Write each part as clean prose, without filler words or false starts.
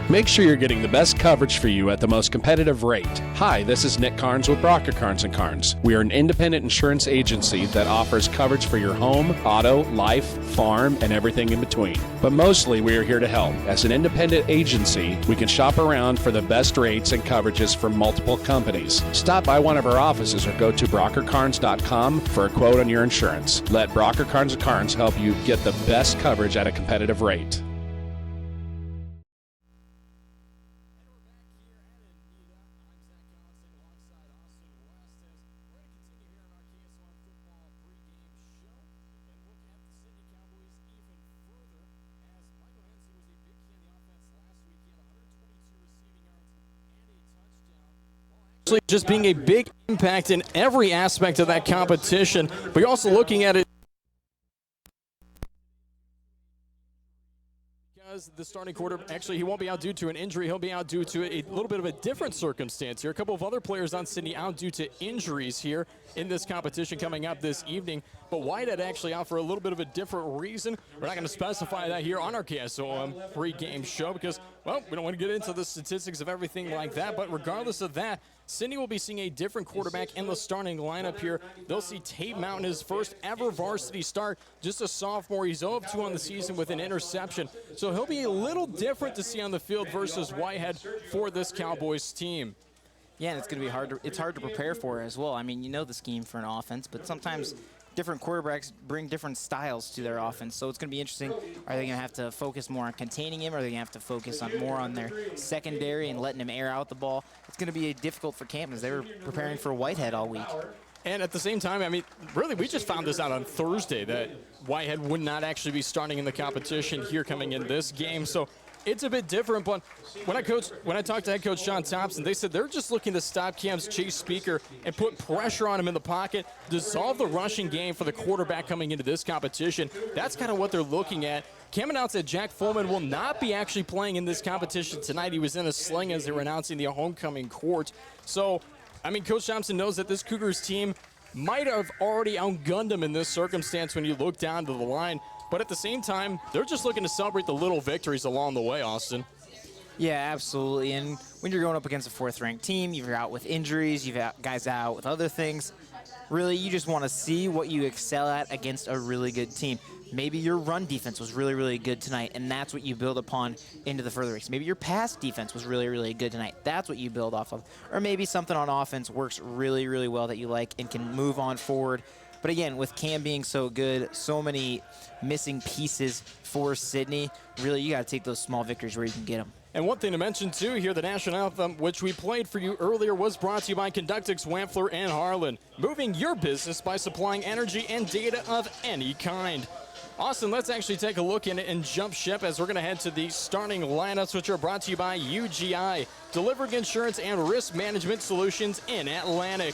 Make sure you're getting the best coverage for you at the most competitive rate. Hi, this is Nick Carnes with Brocker Carnes & Carnes. We are an independent insurance agency that offers coverage for your home, auto, life, farm, and everything in between. But mostly we are here to help. As an independent agency, we can shop around for the best rates and coverages from multiple companies. Stop by one of our offices or go to brockercarnes.com for a quote on your insurance. Let Brocker Carnes & Carnes help you get the best coverage at a competitive rate. Just being a big impact in every aspect of that competition, but you're also looking at it because the starting quarter, actually he won't be out due to an injury, he'll be out due to a little bit of a different circumstance here. A couple of other players on Sidney out due to injuries here in this competition coming up this evening, but Whitehead actually out for a little bit of a different reason. We're not going to specify that here on our KSOM pregame show because, well, we don't want to get into the statistics of everything like that, but regardless of that, Sidney will be seeing a different quarterback in the starting lineup here. They'll see Tate Mountain, his first ever varsity start, just a sophomore. He's 0-2 on the season with an interception. So he'll be a little different to see on the field versus Whitehead for this Cowboys team. Yeah, and it's going to be hard to prepare for as well. I mean, you know the scheme for an offense, but sometimes different quarterbacks bring different styles to their offense, so it's going to be interesting. Are they going to have to focus more on containing him? Or are they going to have to focus on more on their secondary and letting him air out the ball? It's going to be difficult for Camp as they were preparing for Whitehead all week. And at the same time, I mean, really, we just found this out on Thursday that Whitehead would not actually be starting in the competition here coming in this game. So it's a bit different, but when I talked to head coach Sean Thompson, they said they're just looking to stop Cam's Chase Speaker and put pressure on him in the pocket, dissolve the rushing game for the quarterback coming into this competition. That's kind of what they're looking at. Cam announced that Jack Fullman will not be actually playing in this competition tonight. He was in a sling as they were announcing the homecoming court. So, I mean, Coach Thompson knows that this Cougars team might have already outgunned them in this circumstance when you look down to the line. But at the same time, they're just looking to celebrate the little victories along the way, Austin. Yeah, absolutely. And when you're going up against a fourth-ranked team, you're out with injuries, you've got guys out with other things. Really, you just want to see what you excel at against a really good team. Maybe your run defense was really, really good tonight, and that's what you build upon into the further race. Maybe your pass defense was really, really good tonight. That's what you build off of. Or maybe something on offense works really, really well that you like and can move on forward. But again, with Cam being so good, so many missing pieces for Sidney, really you got to take those small victories where you can get them. And one thing to mention, too, here, the national anthem, which we played for you earlier, was brought to you by Conductix, Wampler, and Harlan. Moving your business by supplying energy and data of any kind. Austin, let's actually take a look in and jump ship as we're going to head to the starting lineups, which are brought to you by UGI, delivering insurance and risk management solutions in Atlantic.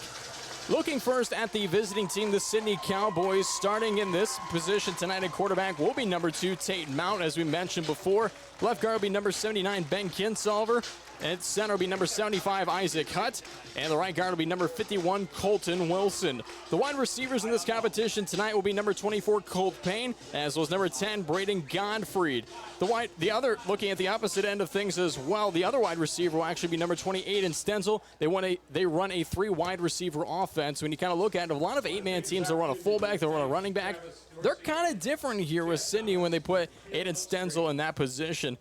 Looking first at the visiting team, the Sidney Cowboys. Starting in this position tonight at quarterback will be number 2, Tate Mountain, as we mentioned before. Left guard will be number 79, Ben Kinsolver. At center will be number 75, Isaac Hutt. And the right guard will be number 51, Colton Wilson. The wide receivers in this competition tonight will be number 24, Colt Payne, as well as number 10, Braden Godfried. The other, looking at the opposite end of things as well, the other wide receiver will actually be number 28 in Stenzel. They run a 3 wide receiver offense. When you kind of look at it, a lot of 8-man teams, they run a fullback, they run a running back. They're kind of different here with Sidney when they put Aiden Stenzel in that position.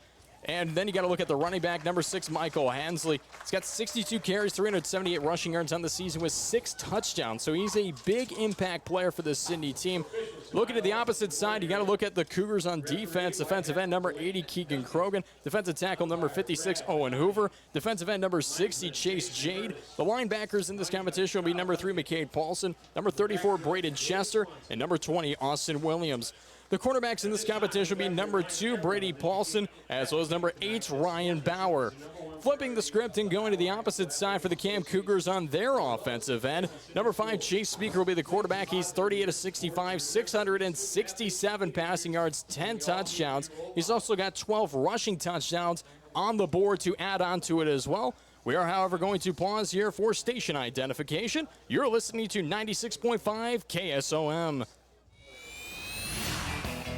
And then you got to look at the running back, number 6, Michael Hansley. He's got 62 carries, 378 rushing yards on the season with 6 touchdowns. So he's a big impact player for the Sidney team. Looking at the opposite side, you got to look at the Cougars on defense. Defensive end number 80, Keegan Krogan. Defensive tackle number 56, Owen Hoover. Defensive end number 60, Chase Jade. The linebackers in this competition will be number 3, McCade Paulson, number 34, Braden Chester, and number 20, Austin Williams. The cornerbacks in this competition will be number 2, Brady Paulson, as well as number 8, Ryan Bauer. Flipping the script and going to the opposite side for the Cam Cougars on their offensive end. Number 5, Chase Speaker will be the quarterback. He's 38 of 65, 667 passing yards, 10 touchdowns. He's also got 12 rushing touchdowns on the board to add on to it as well. We are, however, going to pause here for station identification. You're listening to 96.5 KSOM.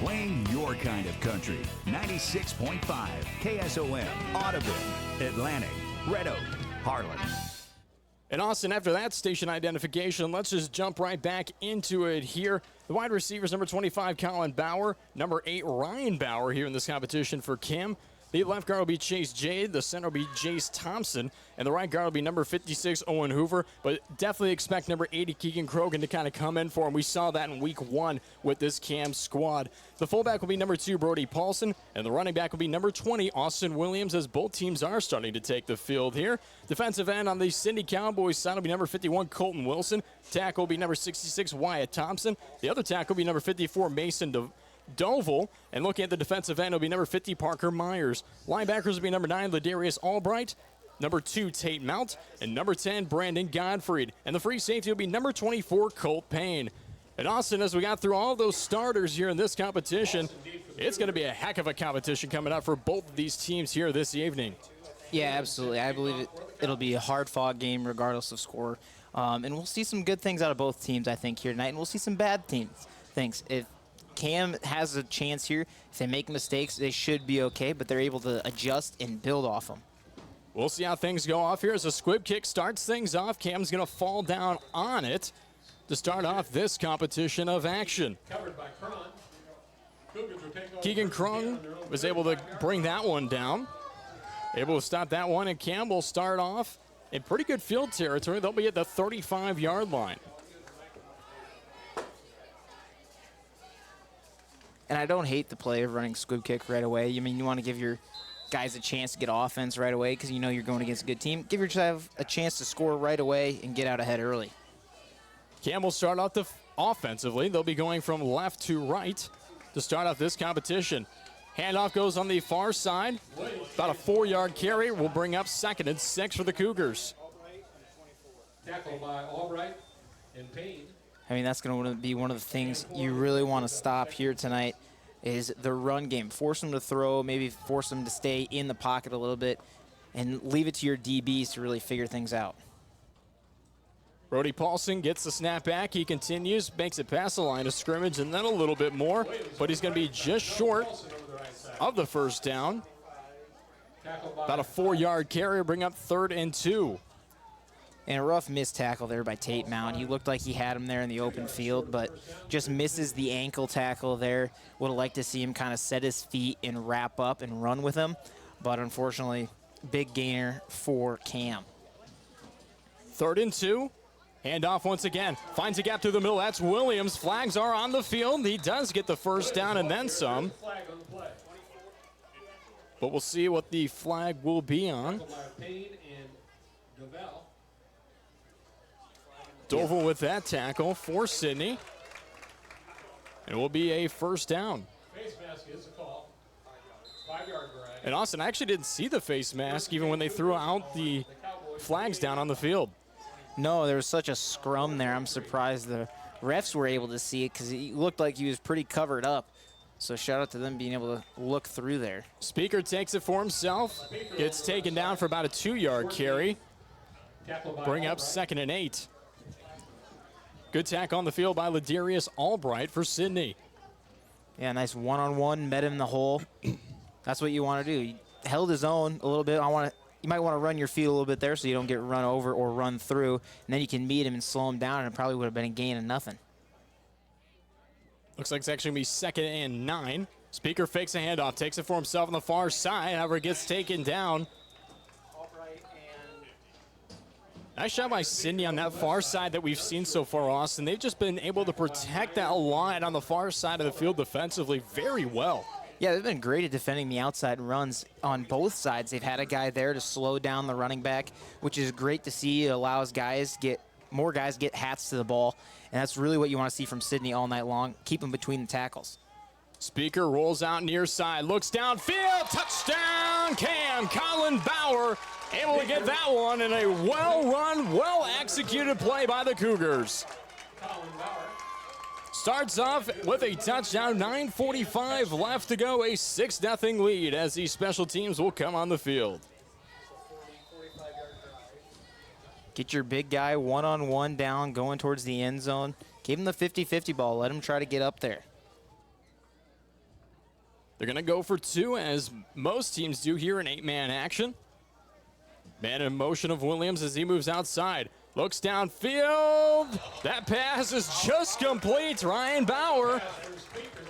Playing your your kind of country. 96.5 KSOM, Audubon, Atlantic, Red Oak, Harlan. And Austin, after that station identification, let's just jump right back into it here. The wide receivers, number 25, Colin Bauer, number 8, Ryan Bauer here in this competition for Kim. The left guard will be Chase Jade, the center will be Jace Thompson, and the right guard will be number 56, Owen Hoover. But definitely expect number 80, Keegan Krogan, to kind of come in for him. We saw that in week 1 with this Cam squad. The fullback will be number 2, Brody Paulson, and the running back will be number 20, Austin Williams, as both teams are starting to take the field here. Defensive end on the Sidney Cowboys side will be number 51, Colton Wilson. Tackle will be number 66, Wyatt Thompson. The other tackle will be number 54, Mason Doval, and looking at the defensive end, it'll be number 50, Parker Myers. Linebackers will be number 9, Ladarius Albright, number 2, Tate Mount, and number 10, Brandon Godfried. And the free safety will be number 24, Colt Payne. And Austin, as we got through all those starters here in this competition, it's going to be a heck of a competition coming up for both of these teams here this evening. Yeah, absolutely. I believe it'll be a hard-fought game regardless of score. And we'll see some good things out of both teams, I think, here tonight, and we'll see some bad things. If Cam has a chance here, if they make mistakes, they should be okay, but they're able to adjust and build off them. We'll see how things go off here as a squib kick starts things off. Cam's going to fall down on it to start off this competition of action. Covered by Cron. Cougars will take Keegan Krung was able to bring that one down. Able to stop that one, and Cam will start off in pretty good field territory. They'll be at the 35-yard line. And I don't hate the play of running squib kick right away. I mean, you want to give your guys a chance to get offense right away because you know you're going against a good team. Give yourself a chance to score right away and get out ahead early. Cam will start off offensively. They'll be going from left to right to start off this competition. Handoff goes on the far side. About a 4-yard carry will bring up 2nd and 6 for the Cougars. Tackled by Albright and Payne. I mean, that's going to be one of the things you really want to stop here tonight is the run game. Force them to throw, maybe force them to stay in the pocket a little bit, and leave it to your DBs to really figure things out. Brody Paulson gets the snap back. He continues, makes it past the line of scrimmage, and then a little bit more, but he's going to be just short of the first down. About a 4-yard carry, bring up 3rd and 2. And a rough missed tackle there by Tate Mount. He looked like he had him there in the open field, but just misses the ankle tackle there. Would have liked to see him kind of set his feet and wrap up and run with him, but unfortunately, big gainer for Cam. 3rd and 2. Handoff once again. Finds a gap through the middle. That's Williams. Flags are on the field. He does get the first down and then some. But we'll see what the flag will be on. Doval with that tackle for Sidney. It will be a first down. Face mask is a call. 5-yard drag. And Austin, I actually didn't see the face mask even when they threw out the flags down on the field. No, there was such a scrum there. I'm surprised the refs were able to see it because he looked like he was pretty covered up. So shout out to them being able to look through there. Speaker takes it for himself. Gets taken down for about a 2-yard carry. Bring up 2nd and 8. Good tackle on the field by Ladarius Albright for Sidney. Yeah, nice one-on-one, met him in the hole. That's what you want to do. He held his own a little bit. You might want to run your feet a little bit there so you don't get run over or run through, and then you can meet him and slow him down, and it probably would have been a gain of nothing. Looks like it's actually going to be 2nd and 9. Speaker fakes a handoff, takes it for himself on the far side, however, gets taken down. Nice shot by Sidney on that far side that we've seen so far, Austin. They've just been able to protect that line on the far side of the field defensively very well. Yeah, they've been great at defending the outside runs on both sides. They've had a guy there to slow down the running back, which is great to see. It allows more guys get hats to the ball, and that's really what you want to see from Sidney all night long. Keep him between the tackles. Speaker rolls out near side, looks downfield, touchdown, Cam. Colin Bauer able to get that one in a well-run, well-executed play by the Cougars. Starts off with a touchdown, 9:45 left to go, a 6-0 lead as these special teams will come on the field. Get your big guy one-on-one down, going towards the end zone. Give him the 50-50 ball. Let him try to get up there. They're going to go for 2, as most teams do here in 8-man action. Man in motion of Williams as he moves outside. Looks downfield. That pass is just complete. Ryan Bauer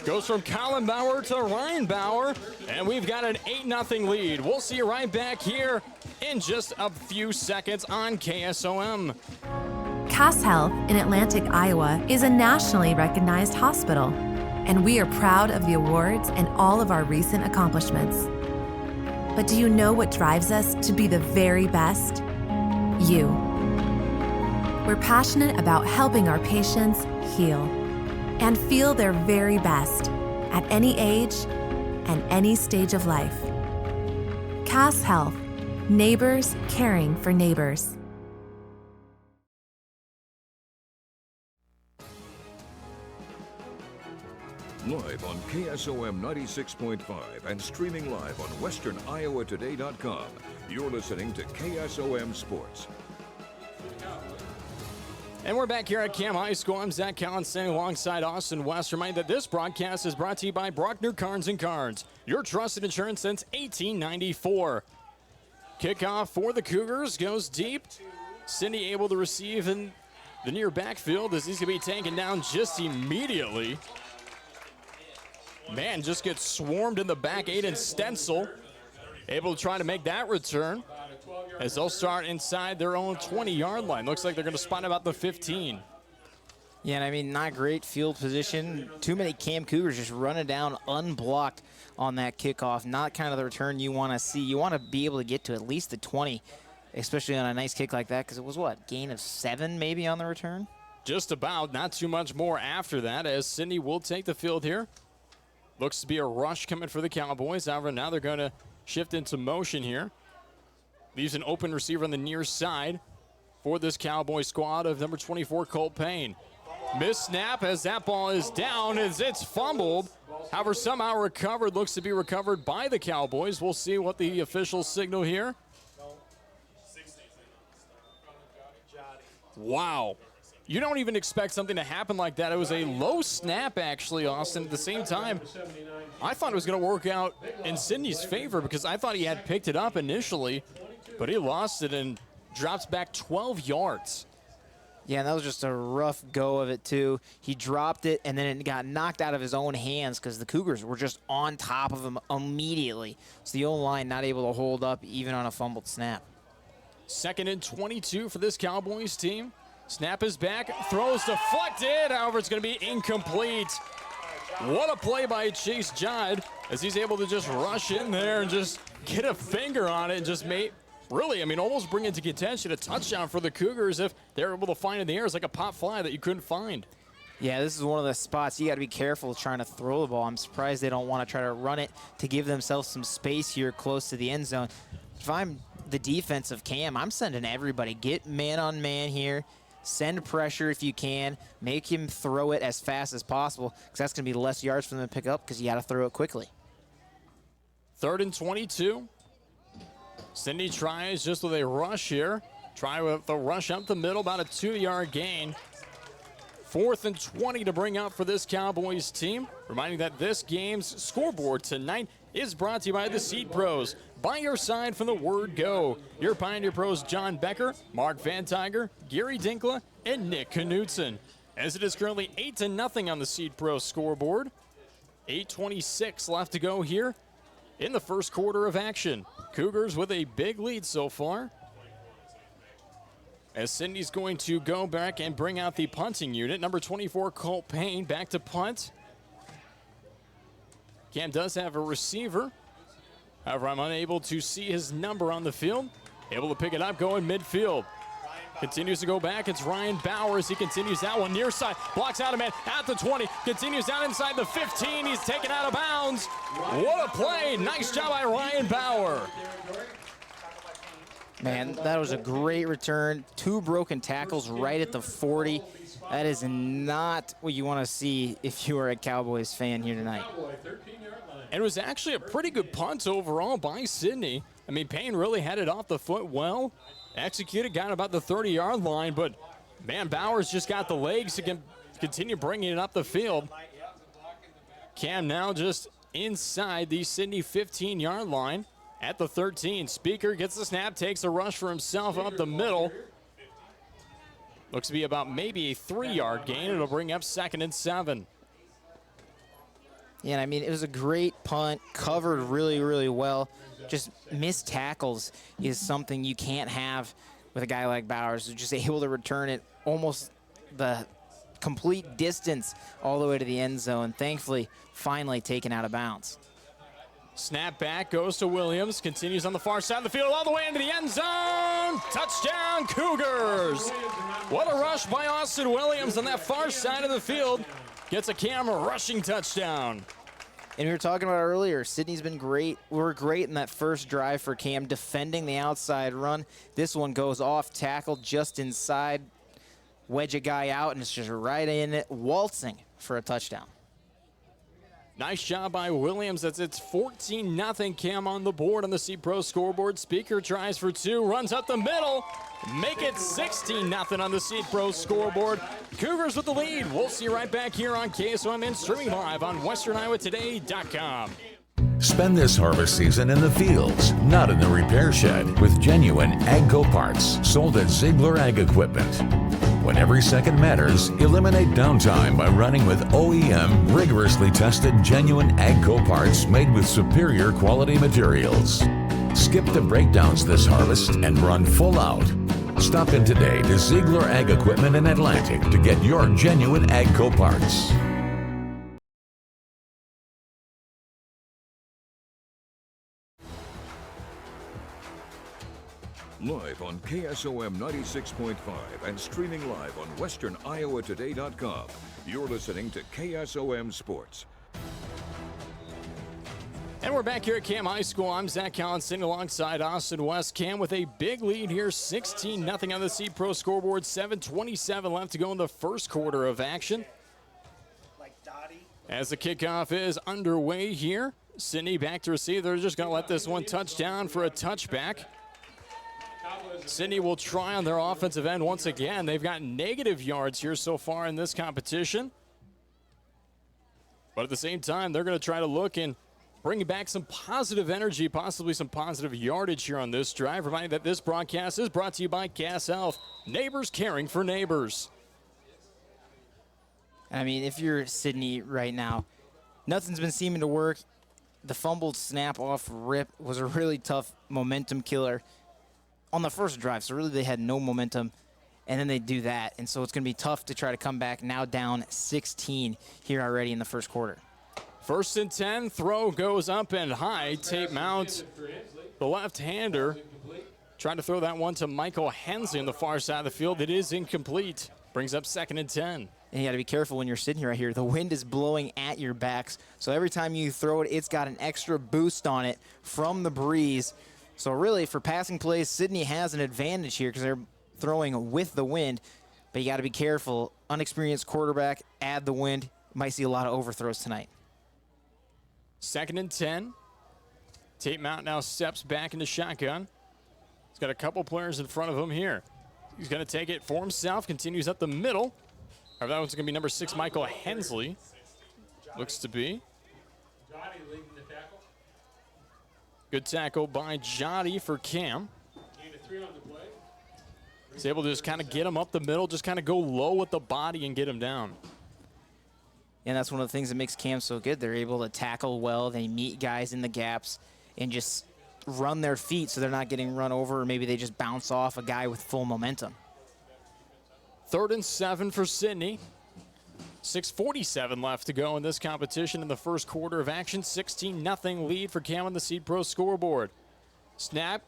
goes from Colin Bauer to Ryan Bauer, and we've got an 8-0 lead. We'll see you right back here in just a few seconds on KSOM. Cass Health in Atlantic, Iowa is a nationally recognized hospital, and we are proud of the awards and all of our recent accomplishments. But do you know what drives us to be the very best? You. We're passionate about helping our patients heal and feel their very best at any age and any stage of life. Cass Health, neighbors caring for neighbors. Live on KSOM 96.5 and streaming live on westerniowatoday.com. You're listening to KSOM Sports. And we're back here at Cam High School. I'm Zach Collins standing alongside Austin West. Remind that this broadcast is brought to you by Brockner Carnes & Carnes, your trusted insurance since 1894. Kickoff for the Cougars goes deep. Sidney able to receive in the near backfield as he's going to be taken down just immediately. Man just gets swarmed in the back. Aiden Stencil able to try to make that return as they'll start inside their own 20-yard line. Looks like they're going to spot about the 15. Yeah, and I mean, not great field position. Too many Cam Cougars just running down unblocked on that kickoff. Not kind of the return you want to see. You want to be able to get to at least the 20, especially on a nice kick like that, because it was, what, gain of 7 maybe on the return? Just about. Not too much more after that, as Sidney will take the field here. Looks to be a rush coming for the Cowboys. However, now they're going to shift into motion here. Leaves an open receiver on the near side for this Cowboy squad of number 24, Colt Payne. Miss snap as that ball is down as it's fumbled. However, somehow recovered. Looks to be recovered by the Cowboys. We'll see what the officials signal here. Wow. You don't even expect something to happen like that. It was a low snap, actually, Austin. At the same time, I thought it was going to work out in Sidney's favor because I thought he had picked it up initially, but he lost it and drops back 12 yards. Yeah, and that was just a rough go of it, too. He dropped it, and then it got knocked out of his own hands because the Cougars were just on top of him immediately. So the O-line not able to hold up even on a fumbled snap. 2nd and 22 for this Cowboys team. Snap is back, throws deflected. However, it's going to be incomplete. What a play by Chase Judd as he's able to just rush in there and just get a finger on it and just almost bring into contention a touchdown for the Cougars if they're able to find it in the air. It's like a pop fly that you couldn't find. Yeah, this is one of the spots you got to be careful trying to throw the ball. I'm surprised they don't want to try to run it to give themselves some space here close to the end zone. If I'm the defensive Cam, I'm sending everybody. Get man on man here. Send pressure if you can. Make him throw it as fast as possible because that's going to be less yards for them to pick up because you got to throw it quickly. 3rd and 22. Sidney tries just with a rush here. Try with the rush up the middle, about a 2-yard gain. 4th and 20 to bring up for this Cowboys team. Reminding that this game's scoreboard tonight is brought to you by the Seed Pros. By your side from the word go. Your Pioneer Pros John Becker, Mark Van Tiger, Gary Dinkla, and Nick Knutson. As it is currently 8-0 on the Seed Pro scoreboard. 8:26 left to go here in the first quarter of action. Cougars with a big lead so far. As Sidney's going to go back and bring out the punting unit. Number 24, Colt Payne, back to punt. Cam does have a receiver. However, I'm unable to see his number on the field. Able to pick it up, going midfield. Continues to go back. It's Ryan Bauer as he continues that one near side. Blocks out a man at the 20. Continues down inside the 15. He's taken out of bounds. What a play. Nice job by Ryan Bauer. Man, that was a great return. 2 broken tackles right at the 40. That is not what you want to see if you are a Cowboys fan here tonight. And it was actually a pretty good punt overall by Sidney. I mean, Payne really had it off the foot well. Executed, got about the 30-yard line, but, man, Bowers just got the legs to continue bringing it up the field. Cam now just inside the Sidney 15-yard line at the 13. Speaker gets the snap, takes a rush for himself up the middle. Looks to be about maybe a 3-yard gain. It'll bring up 2nd and 7. Yeah, and I mean, it was a great punt, covered really, really well. Just missed tackles is something you can't have with a guy like Bowers, who's just able to return it almost the complete distance all the way to the end zone. Thankfully, finally taken out of bounds. Snap back, goes to Williams, continues on the far side of the field, all the way into the end zone. Touchdown, Cougars. What a rush by Austin Williams on that far side of the field. Gets a camera rushing touchdown. And we were talking about earlier, Sidney's been great. We were great in that first drive for Cam, defending the outside run. This one goes off tackle just inside, wedge a guy out, and it's just right in it, waltzing for a touchdown. Nice job by Williams. It's 14-0 Cam on the board on the C-Pro scoreboard. Speaker tries for 2, runs up the middle. Make it 16-0 on the C-Pro scoreboard. Cougars with the lead. We'll see you right back here on KSOM and streaming live on westerniowatoday.com. Spend this harvest season in the fields, not in the repair shed, with genuine AGCO parts sold at Ziegler Ag Equipment. When every second matters, eliminate downtime by running with OEM rigorously tested genuine AGCO parts made with superior quality materials. Skip the breakdowns this harvest and run full out. Stop in today to Ziegler Ag Equipment in Atlantic to get your genuine AGCO parts. Live on KSOM 96.5 and streaming live on westerniowatoday.com. You're listening to KSOM Sports. And we're back here at Cam High School. I'm Zach Collins sitting alongside Austin West. Cam with a big lead here, 16-0 on the C-Pro scoreboard. 7:27 left to go in the first quarter of action. As the kickoff is underway here, Sidney back to receive. They're just going to let this one touch down for a touchback. Sidney will try on their offensive end once again. They've got negative yards here so far in this competition. But at the same time, they're going to try to look and bring back some positive energy, possibly some positive yardage here on this drive. Reminding that this broadcast is brought to you by Gas Health. Neighbors caring for neighbors. I mean, if you're Sidney right now, nothing's been seeming to work. The fumbled snap off rip was a really tough momentum killer on the first drive, so really they had no momentum, and then they do that, and so it's going to be tough to try to come back, now down 16 here already in the first quarter. 1st and 10, throw goes up and high. Tape Mount, the left-hander, trying to throw that one to Michael Hensley on the far side of the field. It is incomplete. Brings up 2nd and 10. And you got to be careful when you're sitting right here. The wind is blowing at your backs, so every time you throw it, it's got an extra boost on it from the breeze. So really, for passing plays, Sidney has an advantage here because they're throwing with the wind, but you got to be careful. Unexperienced quarterback, add the wind. Might see a lot of overthrows tonight. 2nd and 10. Tate Mount now steps back into shotgun. He's got a couple players in front of him here. He's going to take it for himself, continues up the middle. That one's going to be number 6, Michael Hensley. Looks to be. Good tackle by Jotty for Cam. He's able to just kind of get him up the middle, just kind of go low with the body and get him down. And that's one of the things that makes Cam so good. They're able to tackle well. They meet guys in the gaps and just run their feet so they're not getting run over, or maybe they just bounce off a guy with full momentum. 3rd and 7 for Sidney. 6:47 left to go in this competition in the first quarter of action. 16-0 lead for Cam on the Seed Pro scoreboard. Snap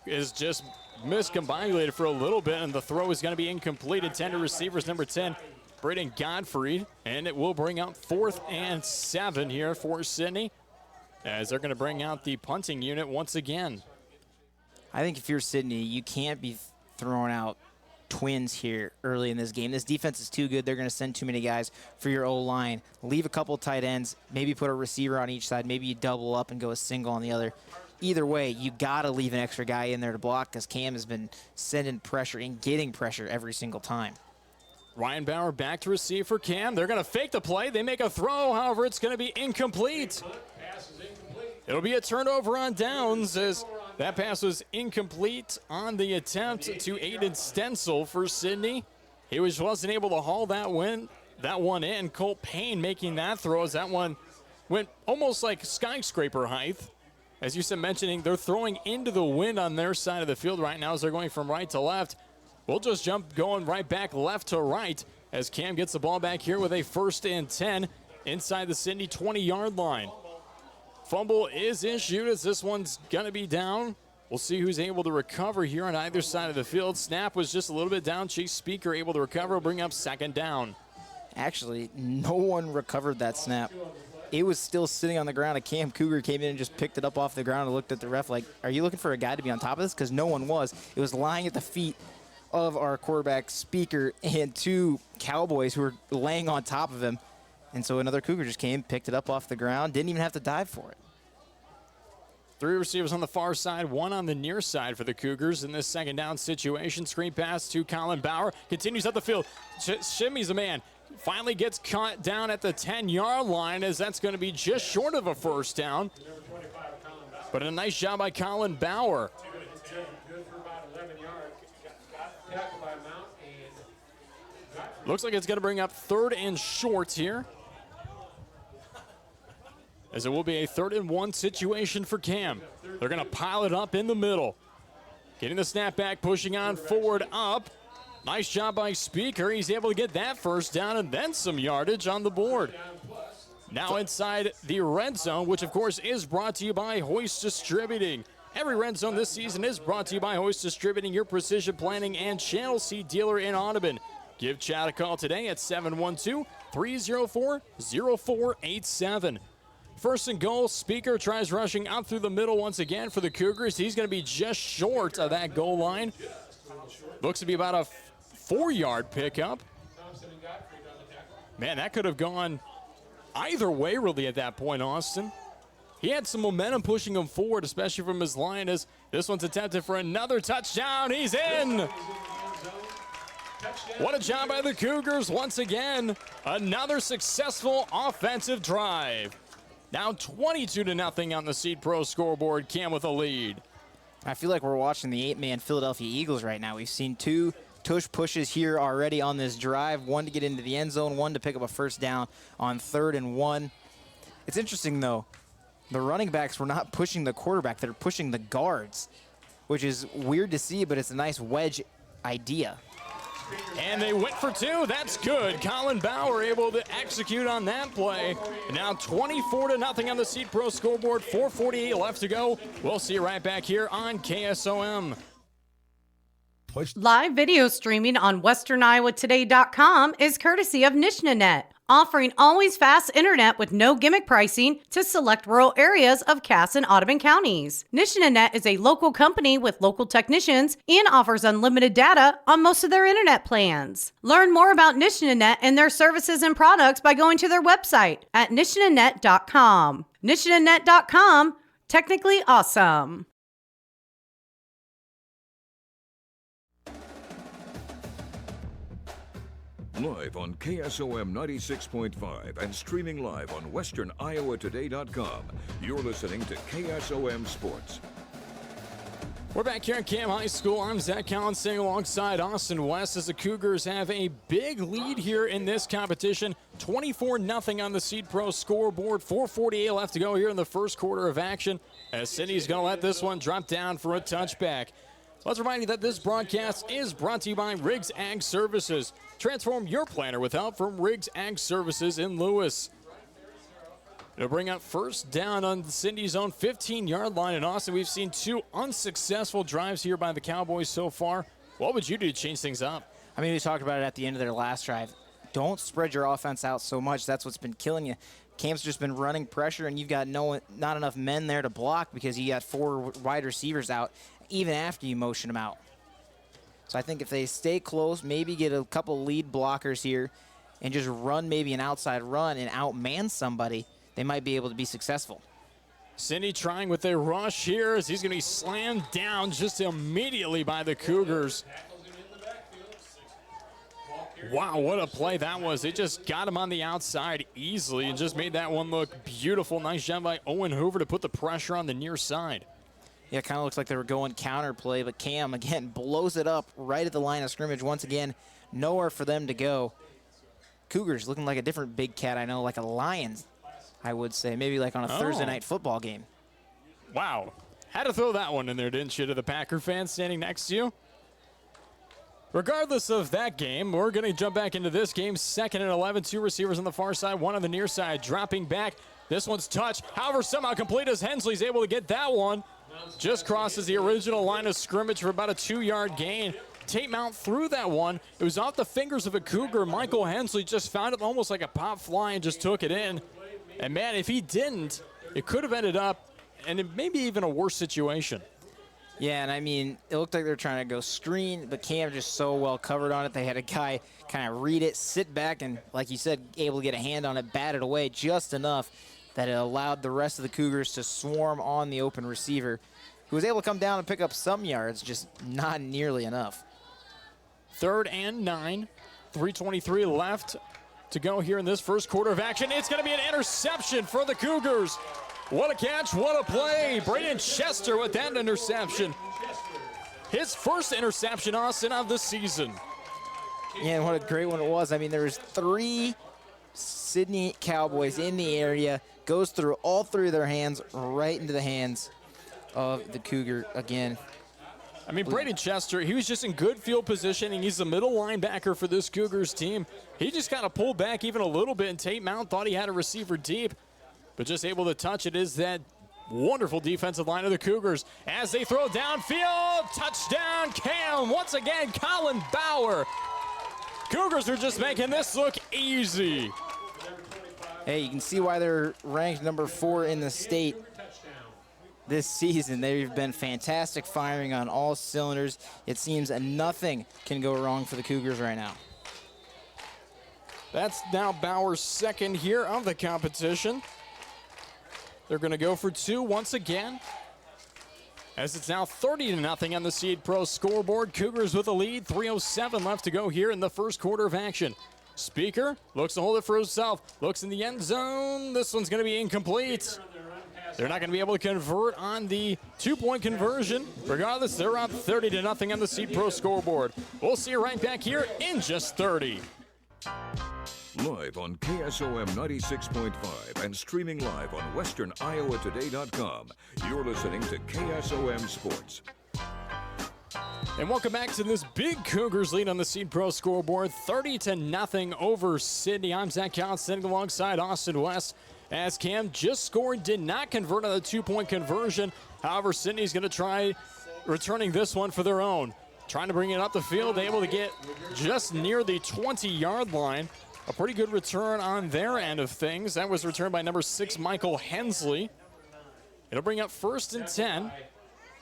is just miscombobulated for a little bit, and the throw is going to be incomplete. Intended receivers number 10, Braden Godfrey, and it will bring up 4th and 7 here for Sidney, as they're going to bring out the punting unit once again. I think if you're Sidney, you can't be throwing out twins here early in this game. This defense is too good. They're going to send too many guys for your O-line. Leave a couple tight ends, maybe put a receiver on each side, maybe you double up and go a single on the other. Either way, you got to leave an extra guy in there to block because Cam has been sending pressure and getting pressure every single time. Ryan Bauer back to receive for Cam. They're going to fake the play. They make a throw. However, it's going to be incomplete. It'll be a turnover on downs as that pass was incomplete on the attempt to Aiden Stencil for Sidney. He wasn't able to haul that one in. Colt Payne making that throw as that one went almost like skyscraper height. As you said, mentioning they're throwing into the wind on their side of the field right now as they're going from right to left. We'll just jump going right back left to right as Cam gets the ball back here with a 1st and 10 inside the Sidney 20-yard line. Fumble is issued as this one's going to be down. We'll see who's able to recover here on either side of the field. Snap was just a little bit down. Chase Speaker able to recover, bring up 2nd down. Actually, no one recovered that snap. It was still sitting on the ground. A Cam Cougar came in and just picked it up off the ground and looked at the ref like, are you looking for a guy to be on top of this? Because no one was. It was lying at the feet of our quarterback Speaker and 2 Cowboys who were laying on top of him. And so another Cougar just came, picked it up off the ground, didn't even have to dive for it. 3 receivers on the far side, 1 on the near side for the Cougars in this 2nd down situation. Screen pass to Colin Bauer. Continues up the field. Shimmies a man. Finally gets caught down at the 10-yard line as that's going to be just short of a 1st down. But a nice job by Colin Bauer. Looks like it's going to bring up 3rd and short here, as it will be a 3rd and 1 situation for Cam. They're going to pile it up in the middle. Getting the snap back, pushing on forward up. Nice job by Speaker. He's able to get that 1st down and then some yardage on the board. Now inside the red zone, which of course is brought to you by Hoist Distributing. Every red zone this season is brought to you by Hoist Distributing, your precision planning and Channel C dealer in Audubon. Give Chad a call today at 712-304-0487. 1st and goal. Speaker tries rushing out through the middle once again for the Cougars. He's going to be just short of that goal line. Looks to be about a 4-yard pickup. Man, that could have gone either way really at that point, Austin. He had some momentum pushing him forward, especially from his line, as this one's attempted for another touchdown. He's in. What a job by the Cougars once again. Another successful offensive drive. Now 22-0 on the Seed Pro scoreboard. Cam with a lead. I feel like we're watching the 8-man Philadelphia Eagles right now. We've seen 2 tush pushes here already on this drive. 1 to get into the end zone, 1 to pick up a 1st down on 3rd and 1. It's interesting, though. The running backs were not pushing the quarterback. They're pushing the guards, which is weird to see, but it's a nice wedge idea. And they went for 2. That's good. Colin Bauer able to execute on that play. Now 24-0 on the Seed Pro scoreboard. 4:48 left to go. We'll see you right back here on KSOM. Live video streaming on WesternIowaToday.com is courtesy of NishnaNet, offering always fast internet with no gimmick pricing to select rural areas of Cass and Audubon counties. NishnaNet is a local company with local technicians and offers unlimited data on most of their internet plans. Learn more about NishnaNet and their services and products by going to their website at NishnaNet.com. NishnaNet.com, technically awesome. Live on KSOM 96.5 and streaming live on WesternIowaToday.com. You're listening to KSOM Sports. We're back here at Cam High School. I'm Zach Collins sitting alongside Austin West as the Cougars have a big lead here in this competition. 24-0 on the Seed Pro scoreboard. 4:48 left to go here in the 1st quarter of action as Sidney's going to let this one drop down for a touchback. Let's remind you that this broadcast is brought to you by Riggs Ag Services. Transform your planter with help from Riggs Ag Services in Lewis. It'll bring up 1st down on Cindy's own 15-yard line. And Austin, we've seen 2 unsuccessful drives here by the Cowboys so far. What would you do to change things up? I mean, we talked about it at the end of their last drive. Don't spread your offense out so much. That's what's been killing you. Cam's just been running pressure, and you've got not enough men there to block because you got 4 wide receivers out, even after you motion them out. So I think if they stay close, maybe get a couple lead blockers here and just run maybe an outside run and outman somebody, they might be able to be successful. Sidney trying with a rush here as he's going to be slammed down just immediately by the Cougars. Wow, what a play that was. They just got him on the outside easily and just made that one look beautiful. Nice job by Owen Hoover to put the pressure on the near side. Yeah, it kind of looks like they were going counter play, but Cam, again, blows it up right at the line of scrimmage. Once again, nowhere for them to go. Cougars looking like a different big cat, I know, like a Lions, I would say. Maybe like on a Thursday night football game. Wow. Had to throw that one in there, didn't you, to the Packer fans standing next to you? Regardless of that game, we're going to jump back into this game. 2nd and 11, 2 receivers on the far side, 1 on the near side, dropping back. This one's touched. However, somehow complete as Hensley's able to get that one. Just crosses the original line of scrimmage for about a 2-yard gain. Tate Mount threw that one. It was off the fingers of a Cougar. Michael Hensley just found it almost like a pop fly and just took it in. And, man, if he didn't, it could have ended up in maybe even a worse situation. Yeah, and I mean, it looked like they were trying to go screen, but Cam just so well covered on it. They had a guy kind of read it, sit back, and like you said, able to get a hand on it, bat it away just enough that it allowed the rest of the Cougars to swarm on the open receiver, who was able to come down and pick up some yards, just not nearly enough. 3rd and 9, 3:23 left to go here in this first quarter of action. It's going to be an interception for the Cougars. What a catch, what a play. Braden Chester with that interception. His first interception, Austin, of the season. Yeah, and what a great one it was. I mean, there was 3 Sidney Cowboys in the area. Goes through all 3 of their hands, right into the hands of the Cougar again. I mean, Braden Chester, he was just in good field position, and he's the middle linebacker for this Cougars team. He just got to pull back even a little bit, and Tate Mount thought he had a receiver deep, but just able to touch it. Is that wonderful defensive line of the Cougars as they throw downfield. Touchdown, Cam. Once again, Colin Bauer. Cougars are just making this look easy. Hey, you can see why they're ranked number 4 in the state this season. They've been fantastic, firing on all cylinders. It seems nothing can go wrong for the Cougars right now. That's now Bauer's second here of the competition. They're going to go for 2 once again, as it's now 30-0 on the Seed Pro scoreboard. Cougars with a lead, 3:07 left to go here in the first quarter of action. Speaker looks to hold it for himself, looks in the end zone. This one's going to be incomplete. They're not going to be able to convert on the 2-point conversion. Regardless, they're up 30-0 on the Seed Pro scoreboard. We'll see you right back here in just 30. Live on KSOM 96.5 and streaming live on westerniowatoday.com. You're listening to KSOM Sports. And welcome back to this big Cougars lead on the Seed Pro scoreboard, 30-0 over Sidney. I'm Zach Collins sitting alongside Austin West, as Cam just scored, did not convert on the 2-point conversion. However, Sidney's going to try returning this one for their own. Trying to bring it up the field, able to get just near the 20-yard line. A pretty good return on their end of things. That was returned by number 6, Michael Hensley. It'll bring up 1st and 10.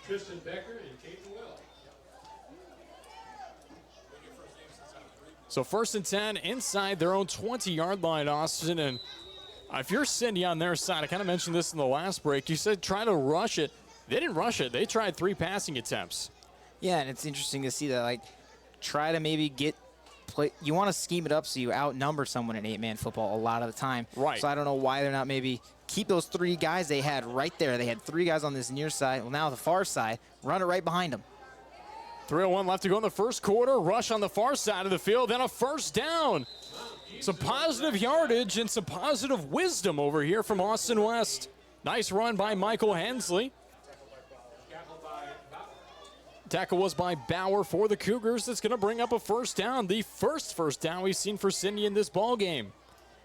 Tristan Becker and Kate Will. So 1st and 10 inside their own 20-yard line, Austin. And if you're Sidney on their side, I kind of mentioned this in the last break. You said try to rush it. They didn't rush it. They tried 3 passing attempts. Yeah, and it's interesting to see that, like, try to maybe get play. You want to scheme it up so you outnumber someone in 8-man football a lot of the time. Right. So I don't know why they're not maybe keep those 3 guys they had right there. They had 3 guys on this near side. Well, now the far side, run it right behind them. 3:01 left to go in the first quarter. Rush on the far side of the field, then a first down. Some positive yardage and some positive wisdom over here from Austin West. Nice run by Michael Hensley. Tackle was by Bauer for the Cougars. That's going to bring up a first down. The first down we've seen for Sidney in this ball game.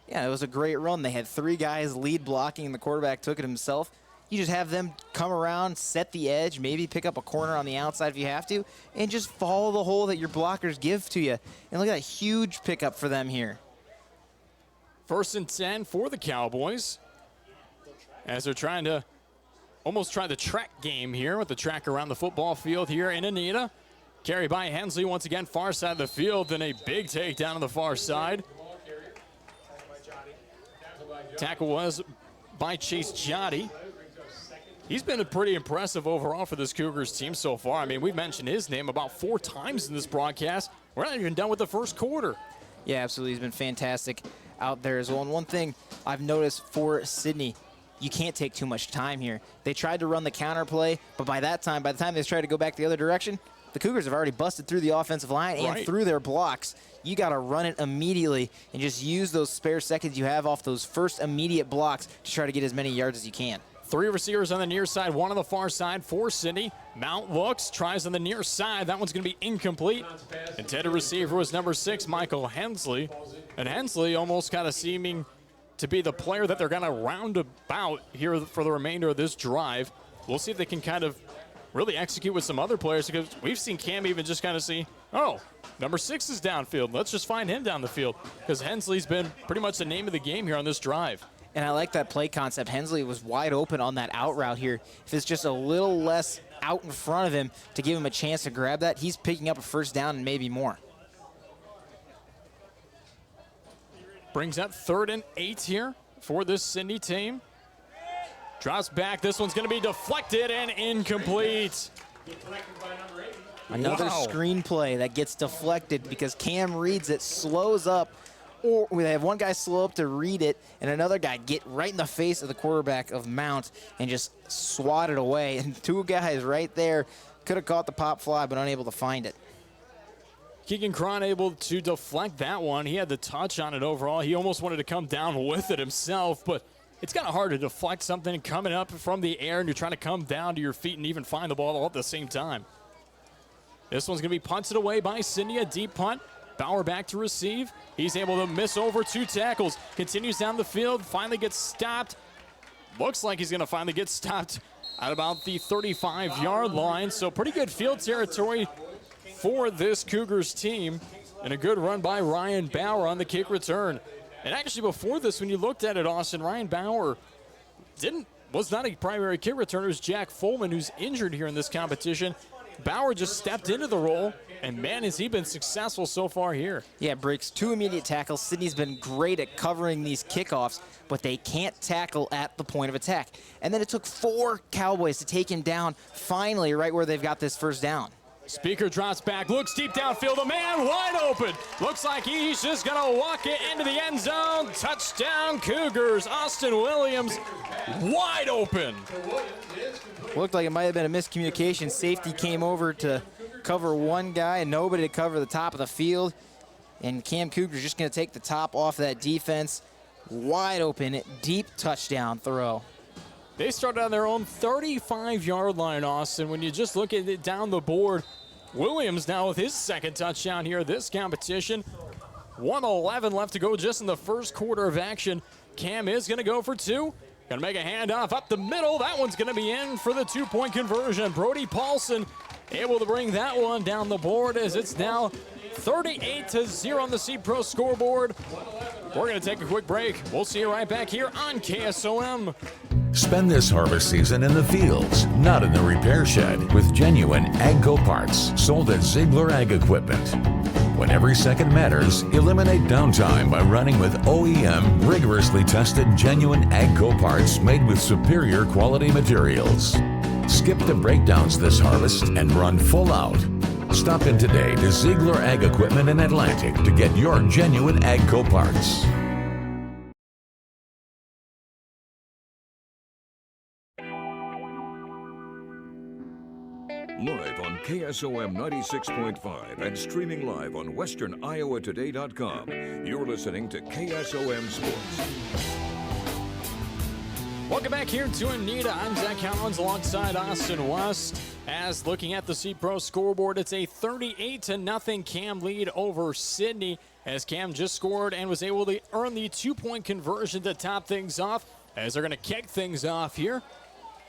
Yeah, it was a great run. They had 3 guys lead blocking, and the quarterback took it himself. You just have them come around, set the edge, maybe pick up a corner on the outside if you have to, and just follow the hole that your blockers give to you. And look at that huge pickup for them here. 1st and 10 for the Cowboys, as they're trying to almost try the track game here with the track around the football field here in Anita. Carry by Hensley once again, far side of the field, then a big takedown on the far side. Tackle was by Chase Jotty. He's been pretty impressive overall for this Cougars team so far. I mean, we've mentioned his name about 4 times in this broadcast. We're not even done with the first quarter. Yeah, absolutely. He's been fantastic out there as well. And one thing I've noticed for Sidney, you can't take too much time here. They tried to run the counter play, but by the time they tried to go back the other direction, the Cougars have already busted through the offensive line and through their blocks. You got to run it immediately and just use those spare seconds you have off those first immediate blocks to try to get as many yards as you can. 3 receivers on the near side, 1 on the far side for Sidney. Mount looks, tries on the near side. That one's going to be incomplete. Intended receiver was number 6, Michael Hensley. And Hensley almost kind of seeming to be the player that they're going to round about here for the remainder of this drive. We'll see if they can kind of really execute with some other players, because we've seen Cam even just kind of see, oh, number 6 is downfield. Let's just find him down the field, because Hensley's been pretty much the name of the game here on this drive. And I like that play concept. Hensley was wide open on that out route here. If it's just a little less out in front of him to give him a chance to grab that, he's picking up a first down and maybe more. Brings up 3rd and 8 here for this Sidney team. Drops back. This one's going to be deflected and incomplete. Another screenplay that gets deflected because Cam reads it, slows up, or we have one guy slow up to read it, and another guy get right in the face of the quarterback of Mount and just swat it away. And 2 guys right there could have caught the pop fly, but unable to find it. Keegan Cron able to deflect that one. He had the touch on it overall. He almost wanted to come down with it himself, but it's kind of hard to deflect something coming up from the air and you're trying to come down to your feet and even find the ball all at the same time. This one's going to be punted away by Sidney, a deep punt. Bauer back to receive. He's able to miss over 2 tackles. Continues down the field, finally gets stopped. Looks like he's going to finally get stopped at about the 35-yard line. So pretty good field territory for this Cougars team. And a good run by Ryan Bauer on the kick return. And actually before this, when you looked at it, Austin, Ryan Bauer was not a primary kick returner. It was Jack Foreman, who's injured here in this competition. Bauer just stepped into the role, and man, has he been successful so far here. Yeah, breaks 2 immediate tackles. Sidney's been great at covering these kickoffs, but they can't tackle at the point of attack. And then it took 4 Cowboys to take him down, finally, right where they've got this first down. Speaker drops back, looks deep downfield, a man wide open. Looks like he's just gonna walk it into the end zone. Touchdown Cougars, Austin Williams wide open. Looked like it might have been a miscommunication. Safety came over to cover one guy and nobody to cover the top of the field. And Cam Cougars just gonna take the top off that defense. Wide open, deep touchdown throw. They started on their own 35-yard line, Austin. When you just look at it down the board, Williams now with his 2nd touchdown here this competition. 1:11 left to go just in the first quarter of action. Cam is going to go for 2. Going to make a handoff up the middle. That one's going to be in for the 2-point conversion. Brody Paulson able to bring that one down the board as it's now 38-0 on the C-Pro scoreboard. We're going to take a quick break. We'll see you right back here on KSOM. Spend this harvest season in the fields, not in the repair shed, with genuine AGCO parts sold at Ziegler Ag Equipment. When every second matters, eliminate downtime by running with OEM rigorously tested genuine AGCO parts made with superior quality materials. Skip the breakdowns this harvest and run full out. Stop in today to Ziegler Ag Equipment in Atlantic to get your genuine AGCO parts. Live on KSOM 96.5 and streaming live on westerniowatoday.com. You're listening to KSOM Sports. Welcome back here to Anita. I'm Zach Collins alongside Austin West. As looking at the C-Pro scoreboard, it's a 38-0 Cam lead over Sidney, as Cam just scored and was able to earn the 2-point conversion to top things off, as they're going to kick things off here.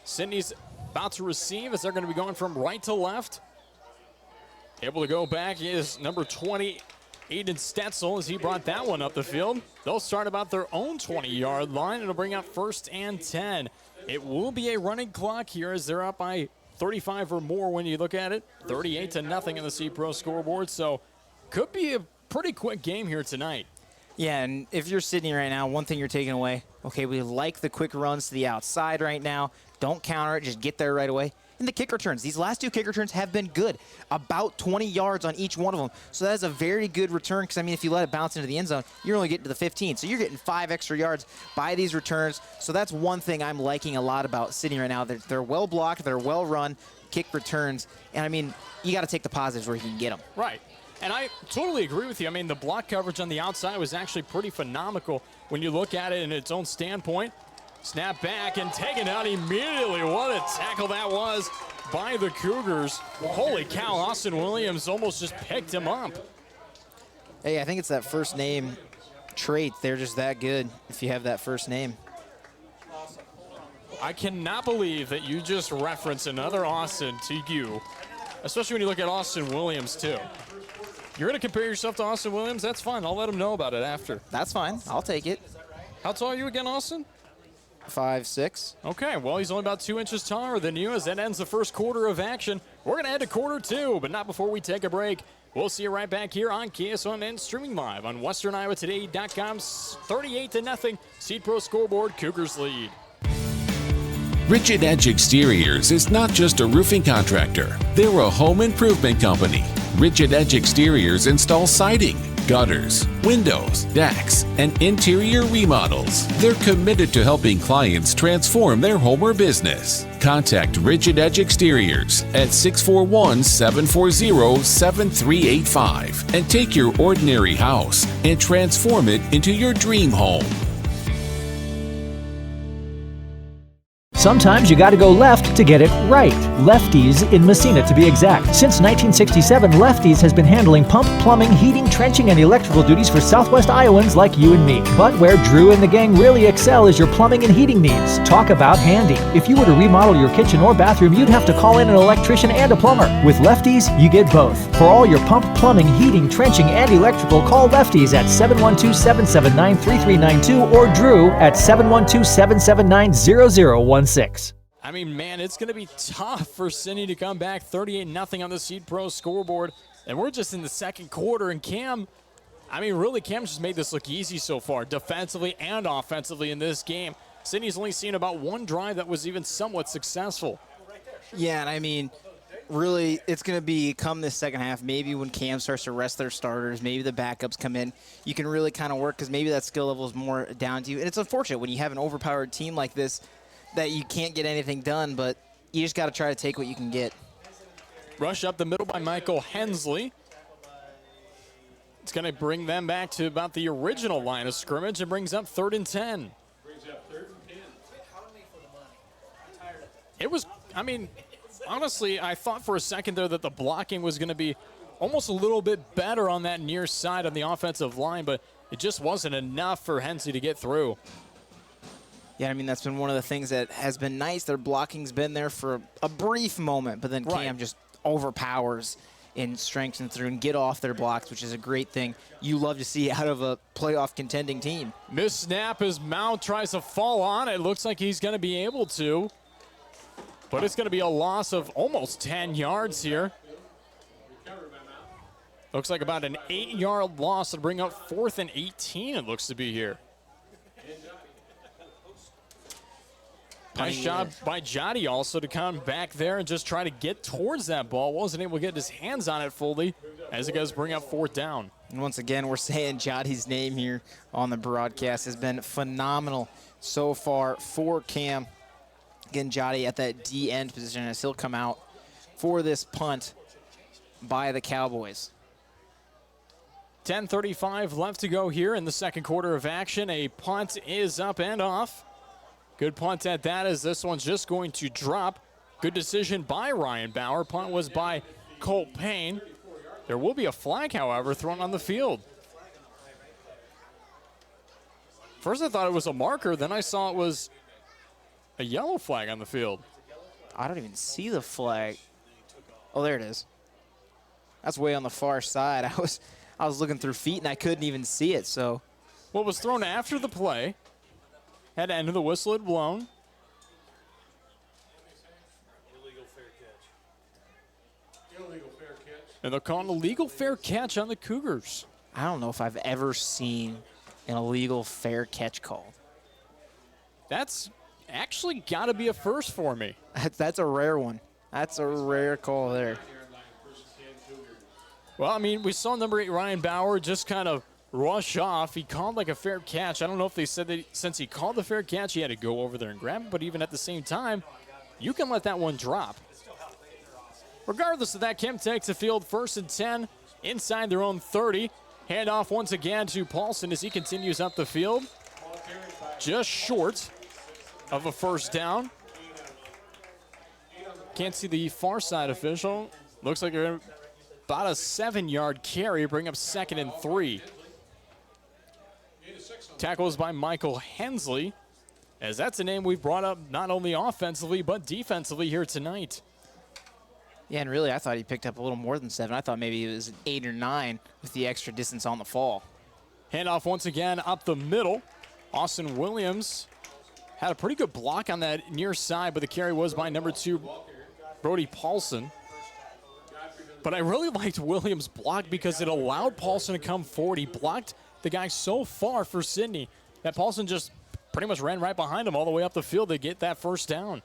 Sidney's about to receive as they're going to be going from right to left. Able to go back is number 20, Aiden Stetzel, as he brought that one up the field. They'll start about their own 20-yard line. It'll bring up 1st and 10. It will be a running clock here as they're up by 35 or more when you look at it. 38-0 in the C-Pro scoreboard, so could be a pretty quick game here tonight. Yeah, and if you're Sidney right now, one thing you're taking away, okay, we like the quick runs to the outside right now. Don't counter it, just get there right away. in the kick returns. These last 2 kick returns have been good, about 20 yards on each one of them. So that is a very good return because, I mean, if you let it bounce into the end zone, you're only getting to the 15. So you're getting 5 extra yards by these returns. So that's one thing I'm liking a lot about Sidney right now. They're well blocked, they're well run, kick returns. And, I mean, you got to take the positives where you can get them. Right. And I totally agree with you. I mean, the block coverage on the outside was actually pretty phenomenal when you look at it in its own standpoint. Snap back and taken out immediately. What a tackle that was by the Cougars. Holy cow, Austin Williams almost just picked him up. Hey, I think it's that first name trait. They're just that good if you have that first name. I cannot believe that you just referenced another Austin to you, especially when you look at Austin Williams, too. You're going to compare yourself to Austin Williams? That's fine. I'll let him know about it after. That's fine. I'll take it. How tall are you again, Austin? 5'6". Okay, well, he's only about 2 inches taller than you as that ends the first quarter of action. We're going to head to quarter 2, but not before we take a break. We'll see you right back here on KSOM and streaming live on WesternIowaToday.com's 38-0 Seed Pro scoreboard. Cougars lead. Rigid Edge Exteriors is not just a roofing contractor. They're a home improvement company. Rigid Edge Exteriors installs siding, gutters, windows, decks, and interior remodels. They're committed to helping clients transform their home or business. Contact Rigid Edge Exteriors at 641-740-7385 and take your ordinary house and transform it into your dream home. Sometimes you gotta go left to get it right. Lefties in Messina, to be exact. Since 1967, Lefties has been handling pump, plumbing, heating, trenching, and electrical duties for Southwest Iowans like you and me. But where Drew and the gang really excel is your plumbing and heating needs. Talk about handy. If you were to remodel your kitchen or bathroom, you'd have to call in an electrician and a plumber. With Lefties, you get both. For all your pump, plumbing, heating, trenching, and electrical, call Lefties at 712-779-3392 or Drew at 712-779-0016. I mean, man, it's going to be tough for Sidney to come back 38-0 on the Seed Pro scoreboard. And we're just in the second quarter. And Cam, I mean, really, Cam just made this look easy so far, defensively and offensively in this game. Sidney's only seen about one drive that was even somewhat successful. Yeah, and I mean, really, it's going to be come this second half, maybe when Cam starts to rest their starters, maybe the backups come in, you can really kind of work because maybe that skill level is more down to you. And it's unfortunate when you have an overpowered team like this that you can't get anything done, but you just got to try to take what you can get. Rush up the middle by Michael Hensley. It's going to bring them back to about the original line of scrimmage and brings up 3rd and 10. It was, I mean, honestly, I thought for a second there that the blocking was going to be almost a little bit better on that near side on the offensive line, but it just wasn't enough for Hensley to get through. Yeah, I mean, that's been one of the things that has been nice. Their blocking's been there for a brief moment, but then Cam just overpowers and strengthens through and get off their blocks, which is a great thing you love to see out of a playoff contending team. Miss snap as Mount tries to fall on it. Looks like he's going to be able to, but it's going to be a loss of almost 10 yards here. Looks like about an 8-yard loss to bring up 4th and 18, it looks to be here. Nice job by Jotty also to come back there and just try to get towards that ball. Wasn't able to get his hands on it fully as it goes bring up 4th down. And once again, we're saying Jotty's name here on the broadcast has been phenomenal so far for Cam. Again, Jotty at that D-end position as he'll come out for this punt by the Cowboys. 10:35 left to go here in the second quarter of action. A punt is up and off. Good punt at that as this one's just going to drop. Good decision by Ryan Bauer. Punt was by Colt Payne. There will be a flag, however, thrown on the field. First I thought it was a marker, then I saw it was a yellow flag on the field. I don't even see the flag. Oh, there it is. That's way on the far side. I was looking through feet and I couldn't even see it, so. What was thrown after the play had to end of the whistle had blown. Illegal fair catch. And they're calling a legal fair catch on the Cougars. I don't know if I've ever seen an illegal fair catch called. That's actually got to be a first for me. That's a rare one. That's a rare call there. Well, I mean, we saw number 8 Ryan Bauer just kind of rush off. He called like a fair catch. I don't know if they said that since he called the fair catch, he had to go over there and grab it, but even at the same time, you can let that one drop. Regardless of that, Kim takes the field 1st and 10 inside their own 30. Handoff once again to Paulson as he continues up the field. Just short of a first down. Can't see the far side official. Looks like they're about a 7-yard carry, bring up 2nd and 3. Tackles by Michael Hensley, as that's a name we've brought up not only offensively but defensively here tonight. Yeah, and really, I thought he picked up a little more than 7. I thought maybe it was 8 or 9 with the extra distance on the fall. Handoff once again up the middle. Austin Williams had a pretty good block on that near side, but the carry was by number 2, Brody Paulson. But I really liked Williams' block because it allowed Paulson to come forward. He blocked the guy so far for Sidney that Paulson just pretty much ran right behind him all the way up the field to get that first down.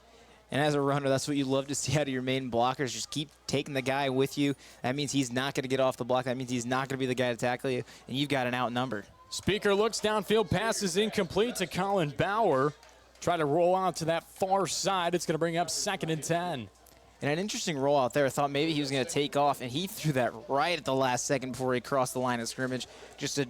And as a runner, that's what you love to see out of your main blockers. Just keep taking the guy with you. That means he's not going to get off the block. That means he's not going to be the guy to tackle you, and you've got an outnumbered. Speaker looks downfield, passes incomplete to Colin Bauer. Try to roll out to that far side. It's going to bring up 2nd and 10. And an interesting roll out there. I thought maybe he was going to take off, and he threw that right at the last second before he crossed the line of scrimmage. Just a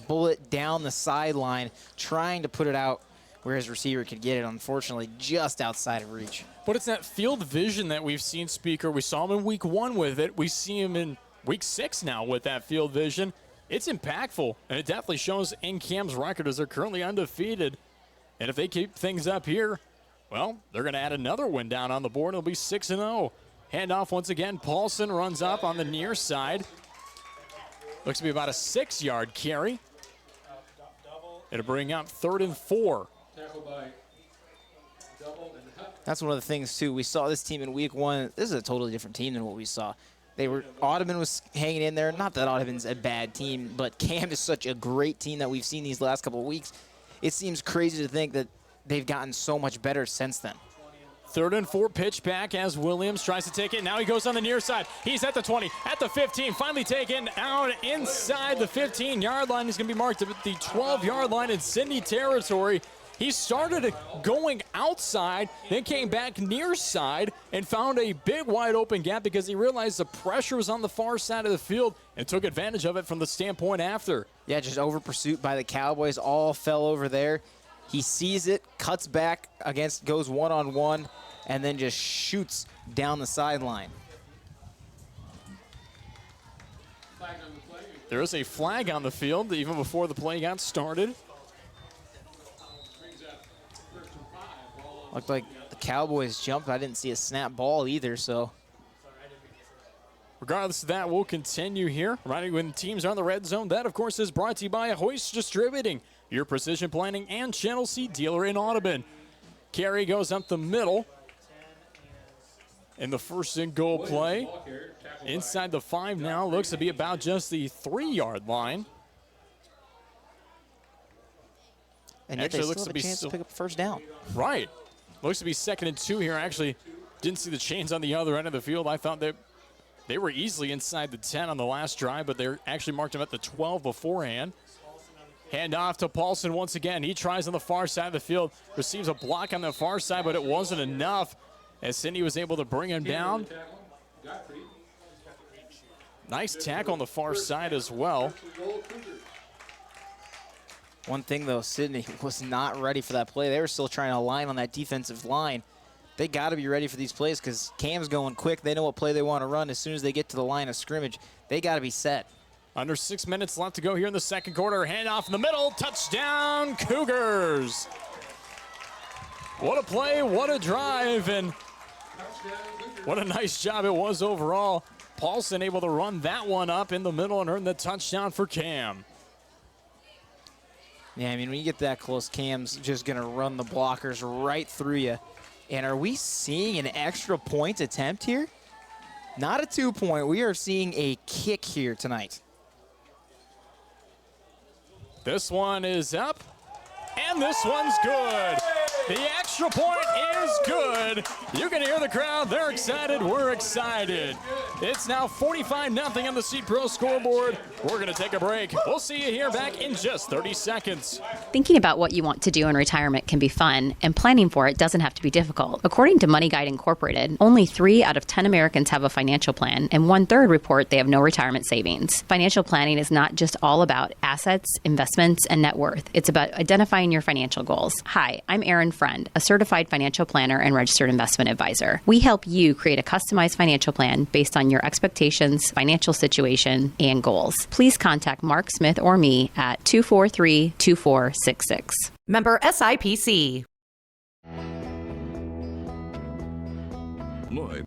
bullet down the sideline, trying to put it out where his receiver could get it, unfortunately, just outside of reach. But it's that field vision that we've seen, Speaker. We saw him in week 1 with it. We see him in week 6 now with that field vision. It's impactful, and it definitely shows in Cam's record as they're currently undefeated. And if they keep things up here, well, they're going to add another win down on the board. It'll be 6-0. Handoff once again. Paulson runs up on the near side. Looks to be about a 6-yard carry. It'll bring up 3rd and 4. That's one of the things, too. We saw this team in week 1. This is a totally different team than what we saw. Audubon was hanging in there. Not that Audubon's a bad team, but Cam is such a great team that we've seen these last couple of weeks. It seems crazy to think that they've gotten so much better since then. 3rd and 4 pitch back as Williams tries to take it. Now he goes on the near side. He's at the 20, at the 15, finally taken out inside the 15-yard line. He's going to be marked at the 12-yard line in Sidney territory. He started going outside, then came back near side and found a big wide open gap because he realized the pressure was on the far side of the field and took advantage of it from the standpoint after. Yeah, just over pursuit by the Cowboys. All fell over there. He sees it, cuts back goes one-on-one, and then just shoots down the sideline. There is a flag on the field even before the play got started. Looked like the Cowboys jumped. I didn't see a snap ball either, so. Regardless of that, we'll continue here. Reminding when teams are in the red zone, that, of course, is brought to you by Hoist Distributing, your precision planning and Channel C dealer in Audubon. Carry goes up the middle in the 1st and goal play. Inside the 5 now, looks to be about just the 3-yard line. And yet actually, they still have a chance to pick up first down. Right. Looks to be 2nd and 2 here. Actually, didn't see the chains on the other end of the field. I thought that they were easily inside the 10 on the last drive, but they actually marked him at the 12 beforehand. Hand off to Paulson once again. He tries on the far side of the field, receives a block on the far side, but it wasn't enough as Sidney was able to bring him down. Nice tackle on the far side as well. One thing, though, Sidney was not ready for that play. They were still trying to align on that defensive line. They got to be ready for these plays because Cam's going quick. They know what play they want to run as soon as they get to the line of scrimmage. They got to be set. Under 6 minutes left to go here in the 2nd quarter. Handoff in the middle. Touchdown, Cougars. What a play, what a drive, and what a nice job it was overall. Paulson able to run that one up in the middle and earn the touchdown for Cam. Yeah, I mean, when you get that close, Cam's just going to run the blockers right through you. And are we seeing an extra point attempt here? Not a 2-point. We are seeing a kick here tonight. This one is up, and this one's good. The extra point is good. You can hear the crowd. They're excited. We're excited. It's now 45-0 on the Seed Pro scoreboard. We're going to take a break. We'll see you here back in just 30 seconds. Thinking about what you want to do in retirement can be fun, and planning for it doesn't have to be difficult. According to Money Guide Incorporated, only 3 out of 10 Americans have a financial plan, and 1/3 report they have no retirement savings. Financial planning is not just all about assets, investments, and net worth. It's about identifying your financial goals. Hi, I'm Erin Friend, a certified financial planner and registered investment advisor. We help you create a customized financial plan based on your expectations, financial situation, and goals. Please contact Mark Smith or me at 243-2466. Member SIPC. Live.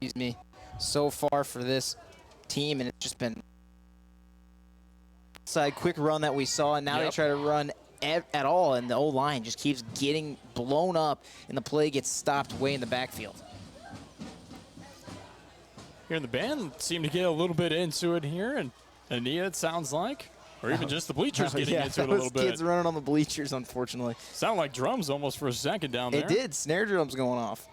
Excuse me, so far for this team, and it's just been side quick run that we saw, and now they try to run at all, and the O-line just keeps getting blown up, and the play gets stopped way in the backfield. Here in the band seem to get a little bit into it here, and Anita, it sounds like, or even just the bleachers getting into it a little bit. Kids running on the bleachers, unfortunately. Sound like drums almost for a second down there. It did, snare drums going off.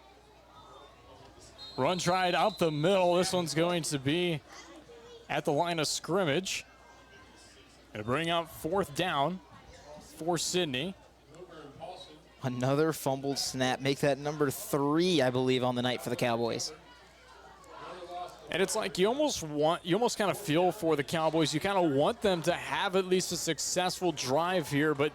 Run tried out the middle. This one's going to be at the line of scrimmage. Gonna bring up 4th down for Sidney. Another fumbled snap. Make that number 3, I believe, on the night for the Cowboys. And it's like you almost kind of feel for the Cowboys. You kind of want them to have at least a successful drive here, but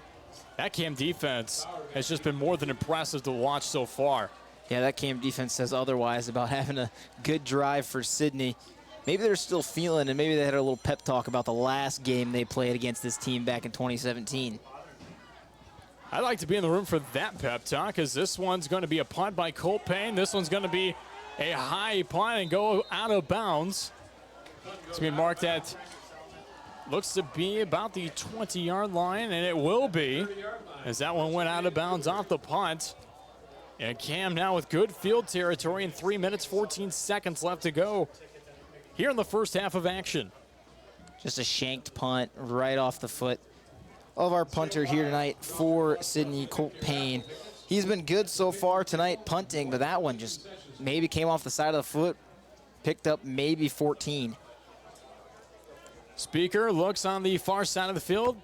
that Cam defense has just been more than impressive to watch so far. Yeah, that Cam defense says otherwise about having a good drive for Sidney. Maybe they're still feeling, and maybe they had a little pep talk about the last game they played against this team back in 2017. I'd like to be in the room for that pep talk, because this one's going to be a punt by Colt Payne. This one's going to be a high punt and go out of bounds. It's going to be marked at, looks to be about the 20-yard line, and it will be, as that one went out of bounds off the punt. And Cam now with good field territory and 3 minutes, 14 seconds left to go here in the first half of action. Just a shanked punt right off the foot of our punter here tonight for Sidney Colt Payne. He's been good so far tonight punting, but that one just maybe came off the side of the foot, picked up maybe 14. Speaker looks on the far side of the field.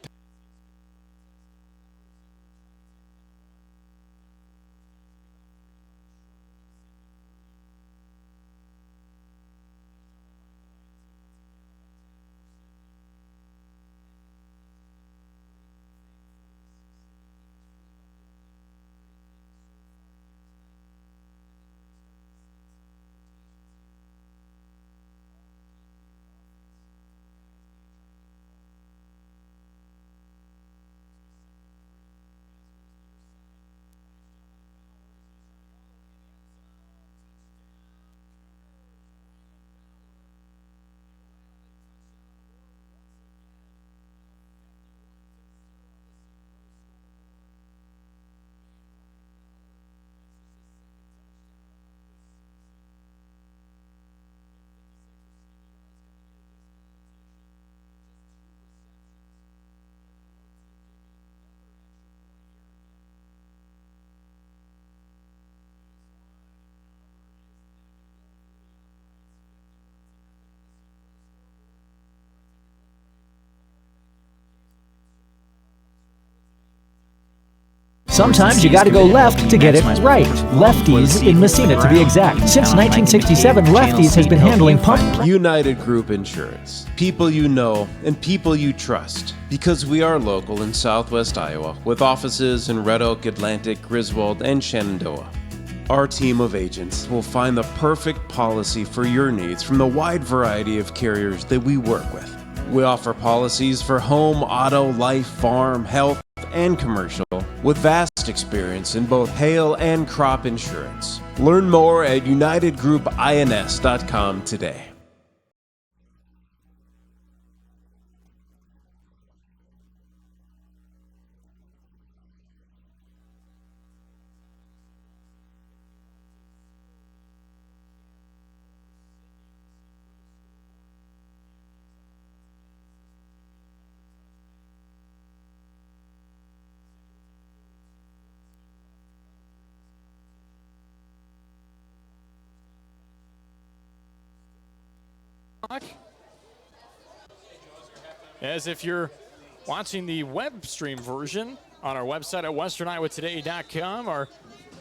Sometimes you gotta go left to get it right. Lefties in Messina, to be exact. Since 1967, Lefties has been handling pump. United Group Insurance. People you know and people you trust. Because we are local in Southwest Iowa, with offices in Red Oak, Atlantic, Griswold, and Shenandoah. Our team of agents will find the perfect policy for your needs from the wide variety of carriers that we work with. We offer policies for home, auto, life, farm, health, and commercial, with vast experience in both hail and crop insurance. Learn more at unitedgroupins.com today. As if you're watching the web stream version on our website at westerniowatoday.com, our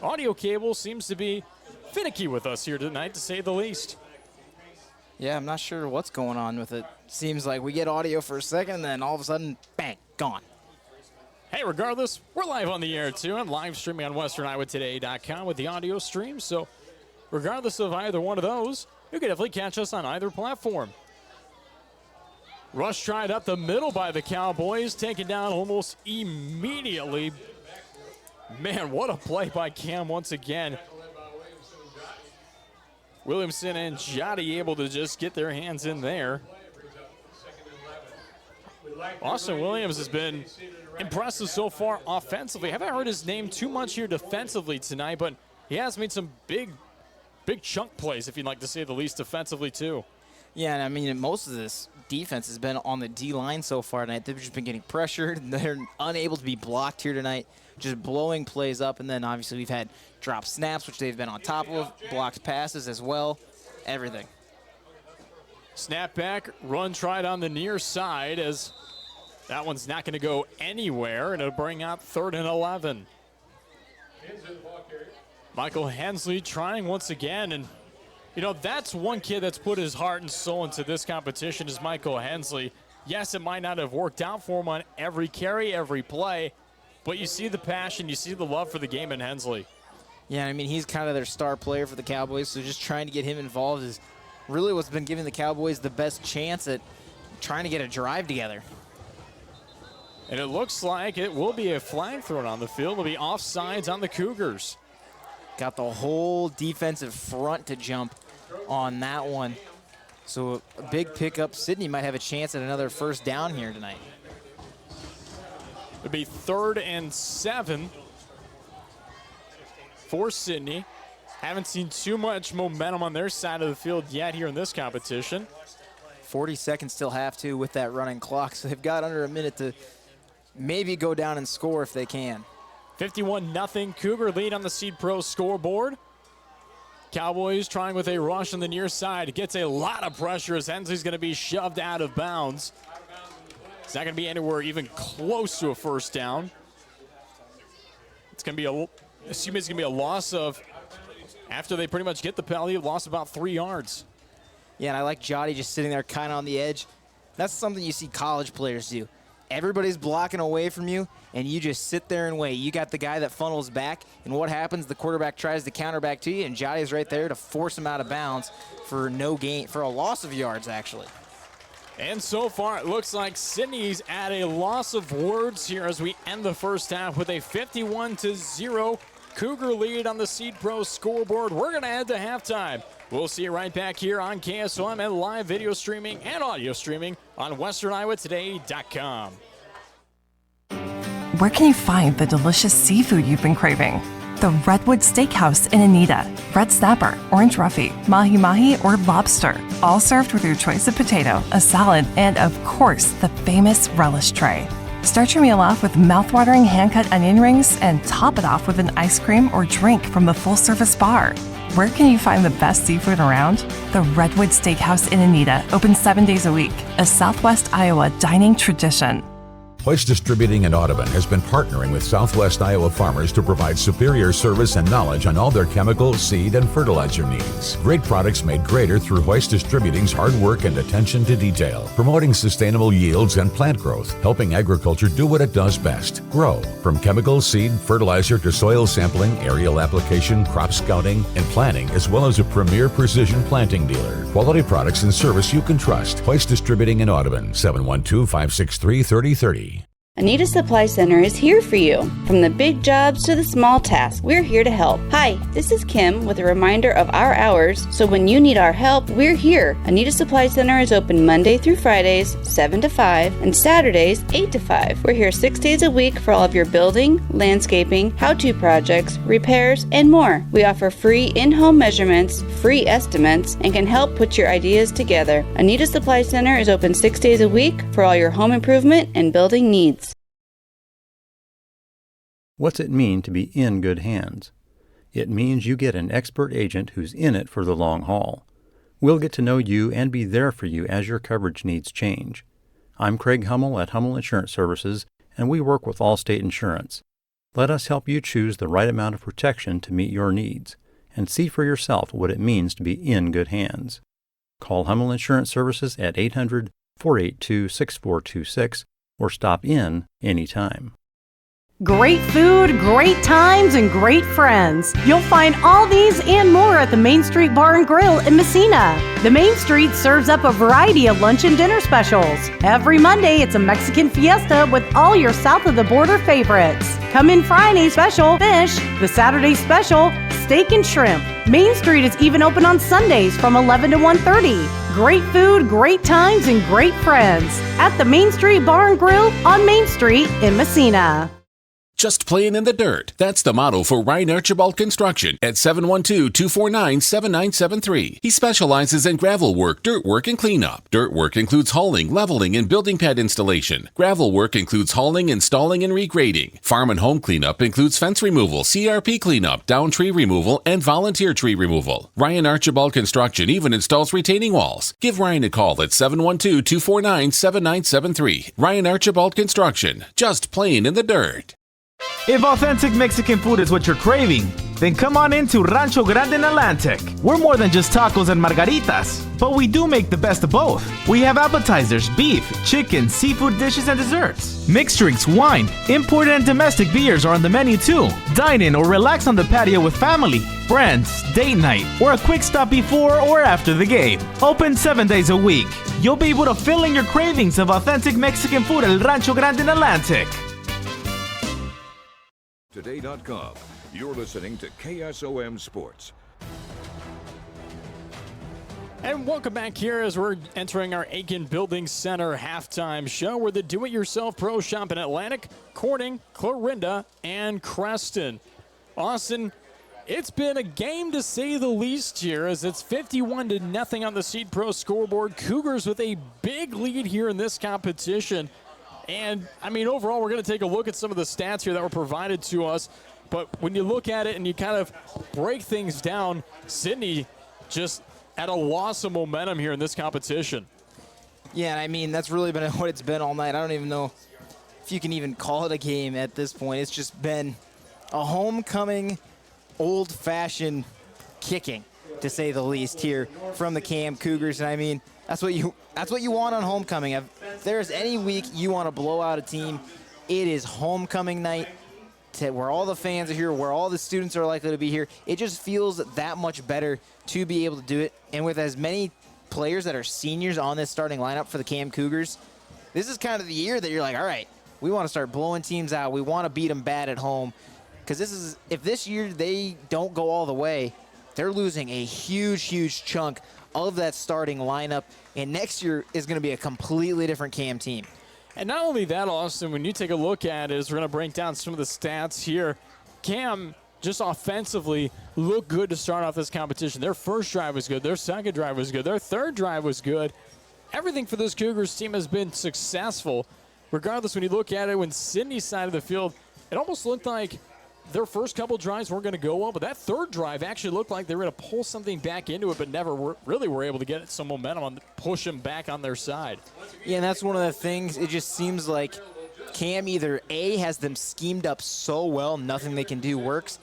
audio cable seems to be finicky with us here tonight, to say the least. Yeah, I'm not sure what's going on with it. Seems like we get audio for a second, and then all of a sudden, bang, gone. Hey, regardless, we're live on the air, too, and live streaming on westerniowatoday.com with the audio stream. So regardless of either one of those, you can definitely catch us on either platform. Rush tried up the middle by the Cowboys, taken down almost immediately. Man, what a play by Cam once again. Williamson and Jotty able to just get their hands in there. Austin Williams has been impressive so far offensively. Haven't heard his name too much here defensively tonight, but he has made some big chunk plays, if you'd like to say the least, defensively too. Yeah, and I mean, most of this defense has been on the D-line so far tonight. They've just been getting pressured. They're unable to be blocked here tonight, just blowing plays up. And then obviously we've had drop snaps, which they've been on top of, blocked passes as well, everything. Snap back, run tried on the near side, as that one's not going to go anywhere, and it'll bring out 3rd and 11. Michael Hensley trying once again, and you know, that's one kid that's put his heart and soul into this competition is Michael Hensley. Yes, it might not have worked out for him on every carry, every play, but you see the passion, you see the love for the game in Hensley. Yeah, I mean, he's kind of their star player for the Cowboys, so just trying to get him involved is really what's been giving the Cowboys the best chance at trying to get a drive together. And it looks like it will be a flag thrown on the field. It'll be offsides on the Cougars. Got the whole defensive front to jump on that one. So a big pickup. Sidney might have a chance at another first down here tonight. It'll be 3rd and 7 for Sidney. Haven't seen too much momentum on their side of the field yet here in this competition. 40 seconds still have to with that running clock, so they've got under a minute to maybe go down and score if they can. 51-0 Cougar lead on the Seed Pro scoreboard. Cowboys trying with a rush on the near side. Gets a lot of pressure as Hensley's going to be shoved out of bounds. It's not going to be anywhere even close to a first down. It's going to be a loss of, after they pretty much get the penalty, lost about 3 yards. Yeah, and I like Jotty just sitting there kind of on the edge. That's something you see college players do. Everybody's blocking away from you, and you just sit there and wait. You got the guy that funnels back, and what happens? The quarterback tries to counter back to you, and Jotty's right there to force him out of bounds for no gain, for a loss of yards, actually. And so far, it looks like Sidney's at a loss of words here as we end the first half with a 51-0 Cougar lead on the Seed Pro scoreboard. We're going to head to halftime. We'll see you right back here on KSOM and live video streaming and audio streaming on westerniowatoday.com. Where can you find the delicious seafood you've been craving? The Redwood Steakhouse in Anita. Red snapper, orange roughy, mahi-mahi, or lobster. All served with your choice of potato, a salad, and of course, the famous relish tray. Start your meal off with mouth-watering hand-cut onion rings and top it off with an ice cream or drink from the full-service bar. Where can you find the best seafood around? The Redwood Steakhouse in Anita, open 7 days a week, a Southwest Iowa dining tradition. Hoist Distributing in Audubon has been partnering with Southwest Iowa farmers to provide superior service and knowledge on all their chemical, seed, and fertilizer needs. Great products made greater through Hoist Distributing's hard work and attention to detail, promoting sustainable yields and plant growth, helping agriculture do what it does best, grow. From chemical, seed, fertilizer to soil sampling, aerial application, crop scouting, and planting, as well as a premier precision planting dealer. Quality products and service you can trust. Hoist Distributing in Audubon, 712-563-3030. Anita Supply Center is here for you. From the big jobs to the small tasks, we're here to help. Hi, this is Kim with a reminder of our hours, so when you need our help, we're here. Anita Supply Center is open Monday through Fridays, 7 to 5, and Saturdays, 8 to 5. We're here 6 days a week for all of your building, landscaping, how-to projects, repairs, and more. We offer free in-home measurements, free estimates, and can help put your ideas together. Anita Supply Center is open 6 days a week for all your home improvement and building needs. What's it mean to be in good hands? It means you get an expert agent who's in it for the long haul. We'll get to know you and be there for you as your coverage needs change. I'm Craig Hummel at Hummel Insurance Services, and we work with Allstate Insurance. Let us help you choose the right amount of protection to meet your needs, and see for yourself what it means to be in good hands. Call Hummel Insurance Services at 800-482-6426 or stop in anytime. Great food, great times, and great friends. You'll find all these and more at the Main Street Bar and Grill in Messina. The Main Street serves up a variety of lunch and dinner specials. Every Monday, it's a Mexican fiesta with all your south of the border favorites. Come in Friday special, fish. The Saturday special, steak and shrimp. Main Street is even open on Sundays from 11 to 1:30. Great food, great times, and great friends at the Main Street Bar and Grill on Main Street in Messina. Just playing in the dirt. That's the motto for Ryan Archibald Construction at 712-249-7973. He specializes in gravel work, dirt work, and cleanup. Dirt work includes hauling, leveling, and building pad installation. Gravel work includes hauling, installing, and regrading. Farm and home cleanup includes fence removal, CRP cleanup, down tree removal, and volunteer tree removal. Ryan Archibald Construction even installs retaining walls. Give Ryan a call at 712-249-7973. Ryan Archibald Construction. Just playing in the dirt. If authentic Mexican food is what you're craving, then come on into Rancho Grande in Atlantic. We're more than just tacos and margaritas, but we do make the best of both. We have appetizers, beef, chicken, seafood dishes, and desserts. Mixed drinks, wine, imported and domestic beers are on the menu too. Dine in or relax on the patio with family, friends, date night, or a quick stop before or after the game. Open 7 days a week. You'll be able to fill in your cravings of authentic Mexican food at Rancho Grande in Atlantic. Today.com. You're listening to KSOM Sports. And welcome back here as we're entering our Aiken Building Center halftime show. We're the do-it-yourself pro shop in Atlantic, Corning, Clarinda, and Creston. Austin, it's been a game to say the least here as it's 51-0 on the Seed Pro scoreboard. Cougars with a big lead here in this competition. And, I mean, overall, we're going to take a look at some of the stats here that were provided to us. But when you look at it and you kind of break things down, Sidney just at a loss of momentum here in this competition. Yeah, I mean, that's really been what it's been all night. I don't even know if you can even call it a game at this point. It's just been a homecoming, old-fashioned kicking, to say the least, here from the Cam Cougars. And, I mean, that's what you want on homecoming. If there's any week you want to blow out a team, it is homecoming night, where all the fans are here, where all the students are likely to be here. It just feels that much better to be able to do it. And with as many players that are seniors on this starting lineup for the Cam Cougars, this is kind of the year that you're like, all right, we want to start blowing teams out. We want to beat them bad at home. Because if this year they don't go all the way, they're losing a huge, huge chunk of that starting lineup, and next year is going to be a completely different Cam team. And not only that, Austin, when you take a look at it, we're going to break down some of the stats here. Cam just offensively looked good to start off this competition. Their first drive was good. Their second drive was good. Their third drive was good. Everything for this Cougars team has been successful. Regardless, when you look at it, when Sidney's side of the field, it almost looked like their first couple drives weren't going to go well, but that third drive actually looked like they were going to pull something back into it, but never really were able to get some momentum and push them back on their side. Yeah, and that's one of the things. It just seems like Cam either A, has them schemed up so well, nothing they can do works,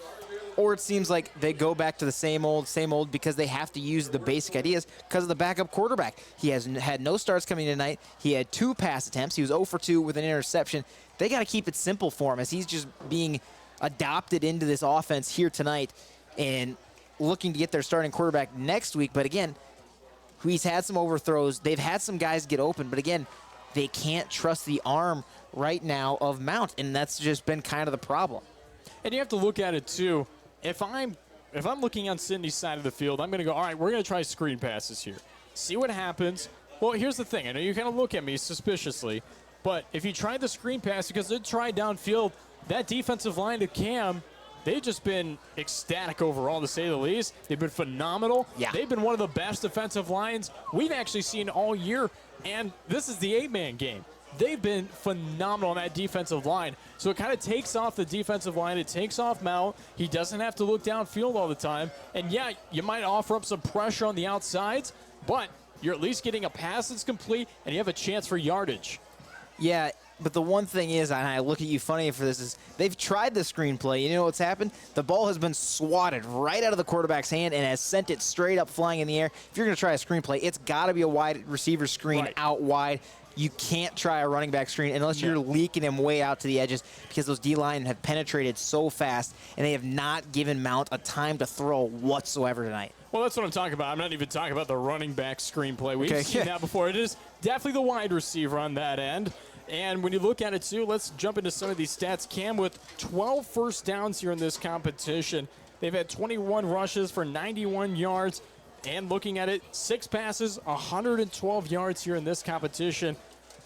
or it seems like they go back to the same old because they have to use the basic ideas because of the backup quarterback. He has had no starts coming tonight. He had 2 pass attempts. He was 0 for 2 with an interception. They got to keep it simple for him as he's just being adopted into this offense here tonight and looking to get their starting quarterback next week. But again, he's had some overthrows. They've had some guys get open, but again, they can't trust the arm right now of Mount, and that's just been kind of the problem. And you have to look at it too. If I'm looking on Sidney's side of the field, I'm going to go, all right, we're going to try screen passes here. See what happens. Well, here's the thing. I know you kind of look at me suspiciously, but if you try the screen pass, because they try downfield, that defensive line to Cam, they've just been ecstatic overall, to say the least. They've been phenomenal. Yeah. They've been one of the best defensive lines we've actually seen all year, and this is the 8-man game. They've been phenomenal on that defensive line. So it kind of takes off the defensive line. It takes off Mount. He doesn't have to look downfield all the time. And, yeah, you might offer up some pressure on the outsides, but you're at least getting a pass that's complete, and you have a chance for yardage. Yeah, but the one thing is, and I look at you funny for this, is they've tried the screenplay. You know what's happened? The ball has been swatted right out of the quarterback's hand and has sent it straight up flying in the air. If you're going to try a screenplay, it's got to be a wide receiver screen out wide. You can't try a running back screen unless you're leaking him way out to the edges because those D-line have penetrated so fast, and they have not given Mount a time to throw whatsoever tonight. Well, that's what I'm talking about. I'm not even talking about the running back screenplay. We've seen that before. It is definitely the wide receiver on that end. And when you look at it, too, let's jump into some of these stats. Cam with 12 first downs here in this competition. They've had 21 rushes for 91 yards. And looking at it, 6 passes, 112 yards here in this competition.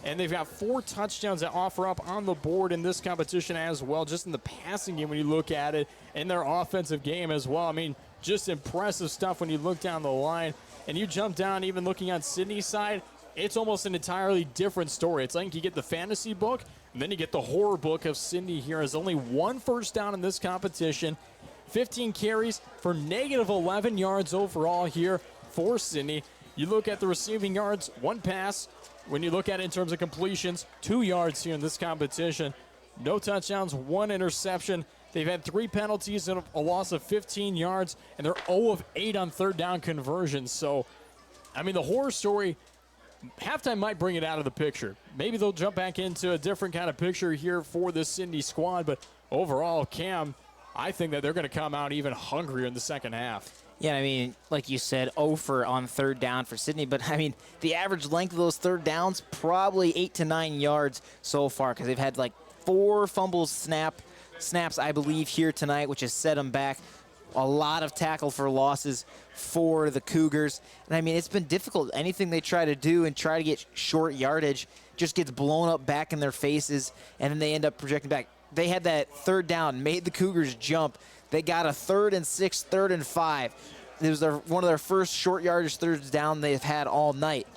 And they've got 4 touchdowns that offer up on the board in this competition as well, just in the passing game when you look at it, in their offensive game as well. I mean, just impressive stuff when you look down the line. And you jump down, even looking on Sidney's side, it's almost an entirely different story. It's like you get the fantasy book, and then you get the horror book of Sidney here. Has only 1 first down in this competition, 15 carries for negative 11 yards overall here for Sidney. You look at the receiving yards, 1 pass. When you look at it in terms of completions, 2 yards here in this competition. No touchdowns, 1 interception. They've had 3 penalties and a loss of 15 yards, and they're 0 of 8 on third down conversions. So, I mean, the horror story, halftime might bring it out of the picture. Maybe they'll jump back into a different kind of picture here for this Sidney squad, but overall, Cam, I think that they're going to come out even hungrier in the second half. Yeah, I mean, like you said, 0 for on third down for Sidney, but I mean, the average length of those third downs, probably 8 to 9 yards so far, because they've had like 4 fumbles snaps, I believe, here tonight, which has set them back. A lot of tackle for losses for the Cougars. And I mean, it's been difficult. Anything they try to do and try to get short yardage just gets blown up back in their faces, and then they end up projecting back. They had that third down, made the Cougars jump. They got a 3rd and 6, 3rd and 5. It was one of their first short yardage thirds down they've had all night.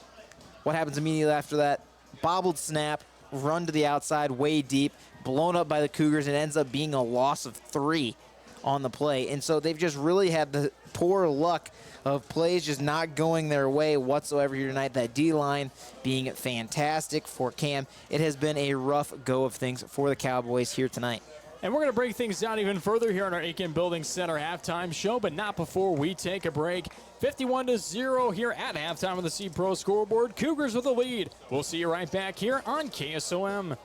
What happens immediately after that? Bobbled snap, run to the outside, way deep, blown up by the Cougars, and ends up being a loss of 3 on the play. And so they've just really had the poor luck of plays just not going their way whatsoever here tonight. That D-line being fantastic for Cam. It has been a rough go of things for the Cowboys here tonight. And we're going to break things down even further here on our Aiken Building Center halftime show, but not before we take a break. 51-0 here at halftime on the C Pro scoreboard. Cougars with the lead. We'll see you right back here on KSOM.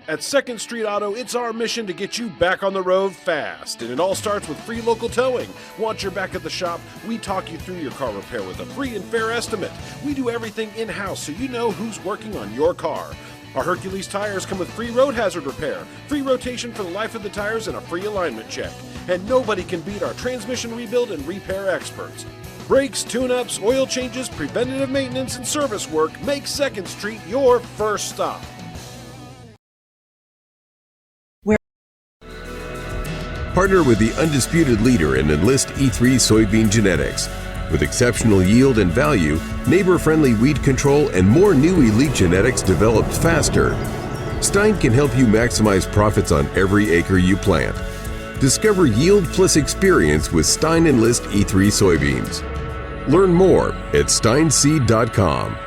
At 2nd Street Auto, it's our mission to get you back on the road fast. And it all starts with free local towing. Want your back at the shop? We talk you through your car repair with a free and fair estimate. We do everything in-house so you know who's working on your car. Our Hercules tires come with free road hazard repair, free rotation for the life of the tires, and a free alignment check. And nobody can beat our transmission rebuild and repair experts. Brakes, tune-ups, oil changes, preventative maintenance, and service work make 2nd Street your first stop. Partner with the undisputed leader in Enlist E3 soybean genetics. With exceptional yield and value, neighbor-friendly weed control, and more new elite genetics developed faster, Stein can help you maximize profits on every acre you plant. Discover yield plus experience with Stein Enlist E3 soybeans. Learn more at steinseed.com.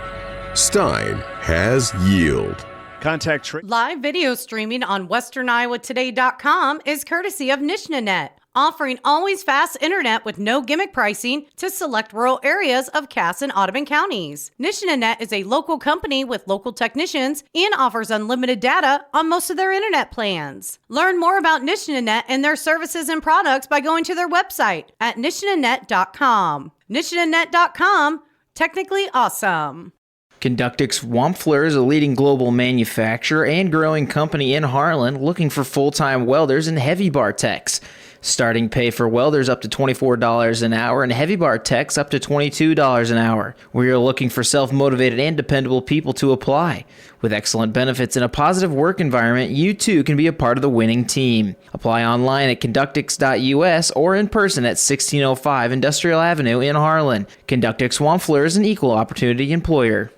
Stein has yield. Contact Trade. Live video streaming on westerniowatoday.com is courtesy of NishnaNet, offering always fast internet with no gimmick pricing to select rural areas of Cass and Audubon counties. NishnaNet is a local company with local technicians and offers unlimited data on most of their internet plans. Learn more about NishnaNet and their services and products by going to their website at nishnanet.com. nishnanet.com, technically awesome. Conductix Wampfler is a leading global manufacturer and growing company in Harlan looking for full-time welders and heavy bar techs. Starting pay for welders up to $24 an hour and heavy bar techs up to $22 an hour. We are looking for self-motivated and dependable people to apply. With excellent benefits and a positive work environment, you too can be a part of the winning team. Apply online at conductix.us or in person at 1605 Industrial Avenue in Harlan. Conductix Wampfler is an equal opportunity employer.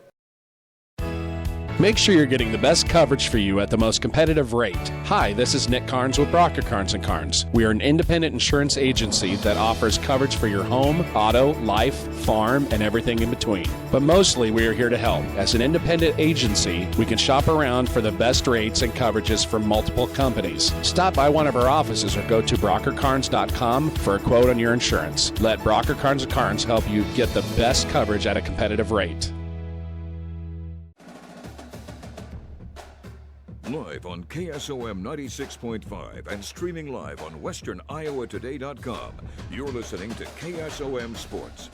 Make sure you're getting the best coverage for you at the most competitive rate. Hi, this is Nick Carnes with Brocker Carnes & Carnes. We are an independent insurance agency that offers coverage for your home, auto, life, farm, and everything in between. But mostly we are here to help. As an independent agency, we can shop around for the best rates and coverages from multiple companies. Stop by one of our offices or go to brockercarnes.com for a quote on your insurance. Let Brocker Carnes & Carnes help you get the best coverage at a competitive rate. Live on KSOM 96.5 and streaming live on westerniowatoday.com. You're listening to KSOM Sports.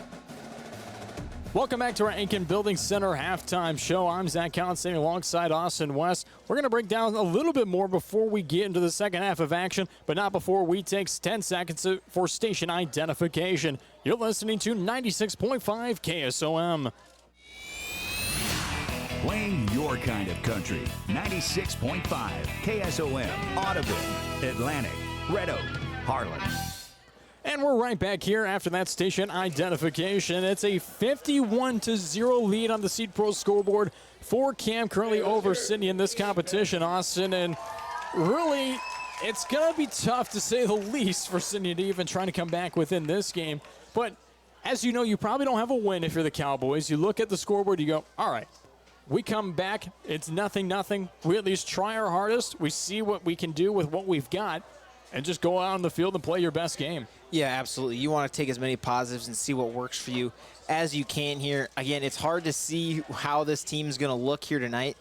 Welcome back to our Aiken Building Center halftime show. I'm Zach Collins standing alongside Austin West. We're going to break down a little bit more before we get into the second half of action, but not before we take 10 seconds for station identification. You're listening to 96.5 KSOM. Playing your kind of country. 96.5 KSOM, Audubon, Atlantic, Red Oak, Harlan. And we're right back here after that station identification. It's a 51-0 lead on the Seed Pro scoreboard for Cam, currently over Sidney in this competition, Austin. And really, it's going to be tough to say the least for Sidney to even try to come back within this game. But as you know, you probably don't have a win if you're the Cowboys. You look at the scoreboard, you go, all right. We come back, it's 0-0. We at least try our hardest. We see what we can do with what we've got and just go out on the field and play your best game. Yeah, absolutely. You want to take as many positives and see what works for you as you can here. Again, it's hard to see how this team's going to look here tonight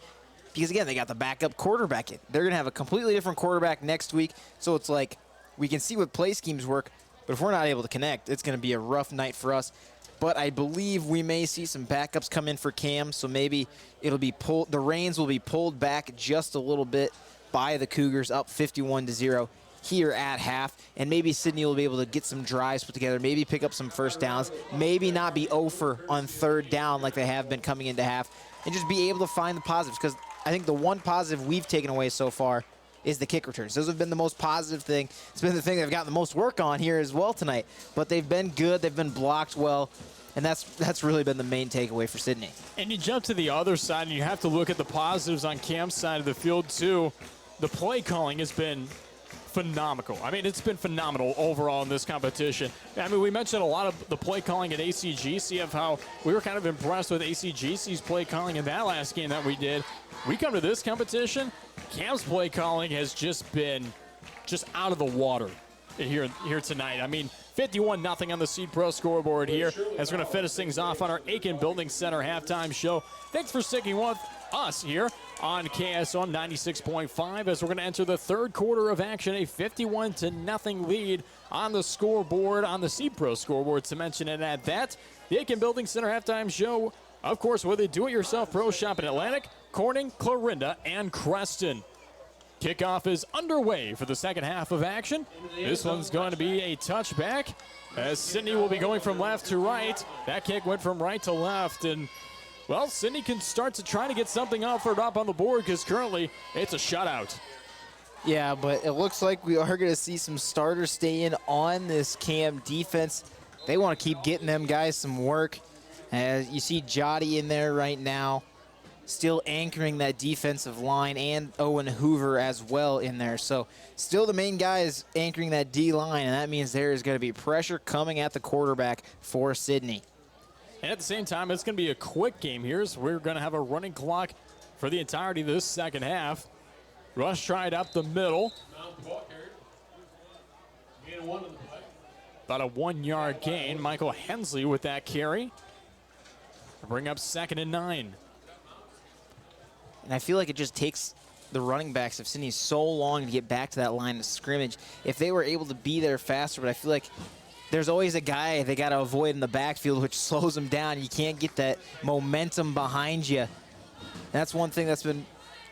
because, again, they got the backup quarterback in. They're going to have a completely different quarterback next week, so it's like we can see what play schemes work, but if we're not able to connect, it's going to be a rough night for us. But I believe we may see some backups come in for Cam, so maybe it'll be pulled. The reins will be pulled back just a little bit by the Cougars, up 51-0 here at half, and maybe Sidney will be able to get some drives put together, maybe pick up some first downs, maybe not be 0 for on third down like they have been coming into half, and just be able to find the positives. Because I think the one positive we've taken away so far is the kick returns. Those have been the most positive thing. It's been the thing they've gotten the most work on here as well tonight. But they've been good. They've been blocked well. And that's really been the main takeaway for Sidney. And you jump to the other side, and you have to look at the positives on Cam's side of the field, too. The play calling has been phenomenal. I mean, it's been phenomenal overall in this competition. I mean, we mentioned a lot of the play calling at ACGC of how we were kind of impressed with ACGC's play calling in that last game that we did. We come to this competition, Cam's play calling has just been just out of the water here tonight. I mean, 51-0 on the Seed Pro scoreboard here as we're going to finish things off on our Aiken Building Center halftime show. Thanks for sticking with us here on KSOM 96.5 as we're going to enter the third quarter of action, a 51-0 lead on the scoreboard, on the Seed Pro scoreboard, to mention it at that. The Aiken Building Center halftime show, of course, with a do-it-yourself pro shop in Atlantic, Corning, Clarinda, and Creston. Kickoff is underway for the second half of action. This one's going to be a touchback as Sidney will be going from left to right. That kick went from right to left, and well, Sidney can start to try to get something offered up on the board because currently it's a shutout. Yeah, but it looks like we are going to see some starters stay in on this Cam defense. They want to keep getting them guys some work. You see Jotty in there right now, still anchoring that defensive line, and Owen Hoover as well in there. So still the main guy is anchoring that D-line, and that means there is going to be pressure coming at the quarterback for Sidney. And at the same time, it's going to be a quick game here, so we're going to have a running clock for the entirety of this second half. Rush tried up the middle. About a 1 yard gain. Michael Hensley with that carry. Bring up 2nd and 9. And I feel like it just takes the running backs of Sidney so long to get back to that line of scrimmage. If they were able to be there faster, but I feel like there's always a guy they got to avoid in the backfield, which slows them down. You can't get that momentum behind you. That's one thing that's been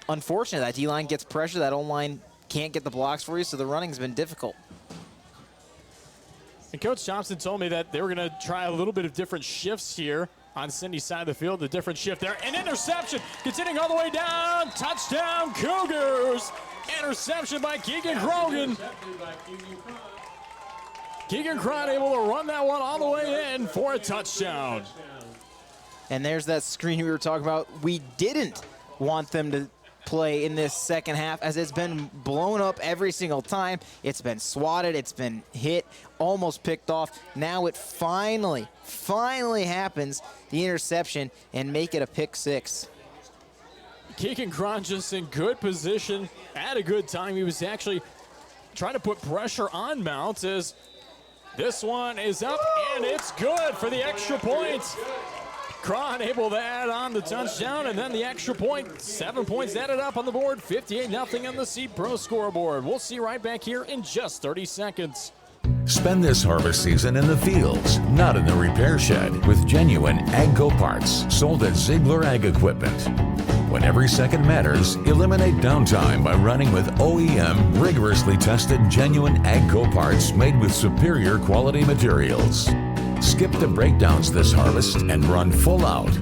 unfortunate. That D-line gets pressure, that O-line can't get the blocks for you, so the running's been difficult. And Coach Thompson told me that they were going to try a little bit of different shifts here on Sidney's side of the field. The different shift there. An interception continuing all the way down. Touchdown Cougars. Interception by Keegan Crogan. Keegan Cron able to run that one all the way in for a touchdown. And there's that screen we were talking about. We didn't want them to play in this second half, as it's been blown up every single time. It's been swatted, it's been hit, almost picked off. Now it finally happens, the interception, and make it a pick 6. Keegan Cron just in good position at a good time. He was actually trying to put pressure on Mounts as this one is up, and it's good for the extra point. Cron able to add on the touchdown, and then the extra point. 7 points added up on the board. 58-0 on the Seed Pro scoreboard. We'll see you right back here in just 30 seconds. Spend this harvest season in the fields, not in the repair shed, with genuine AGCO parts sold at Ziegler Ag Equipment. When every second matters, eliminate downtime by running with OEM, rigorously tested, genuine AGCO parts made with superior quality materials. Skip the breakdowns this harvest and run full out.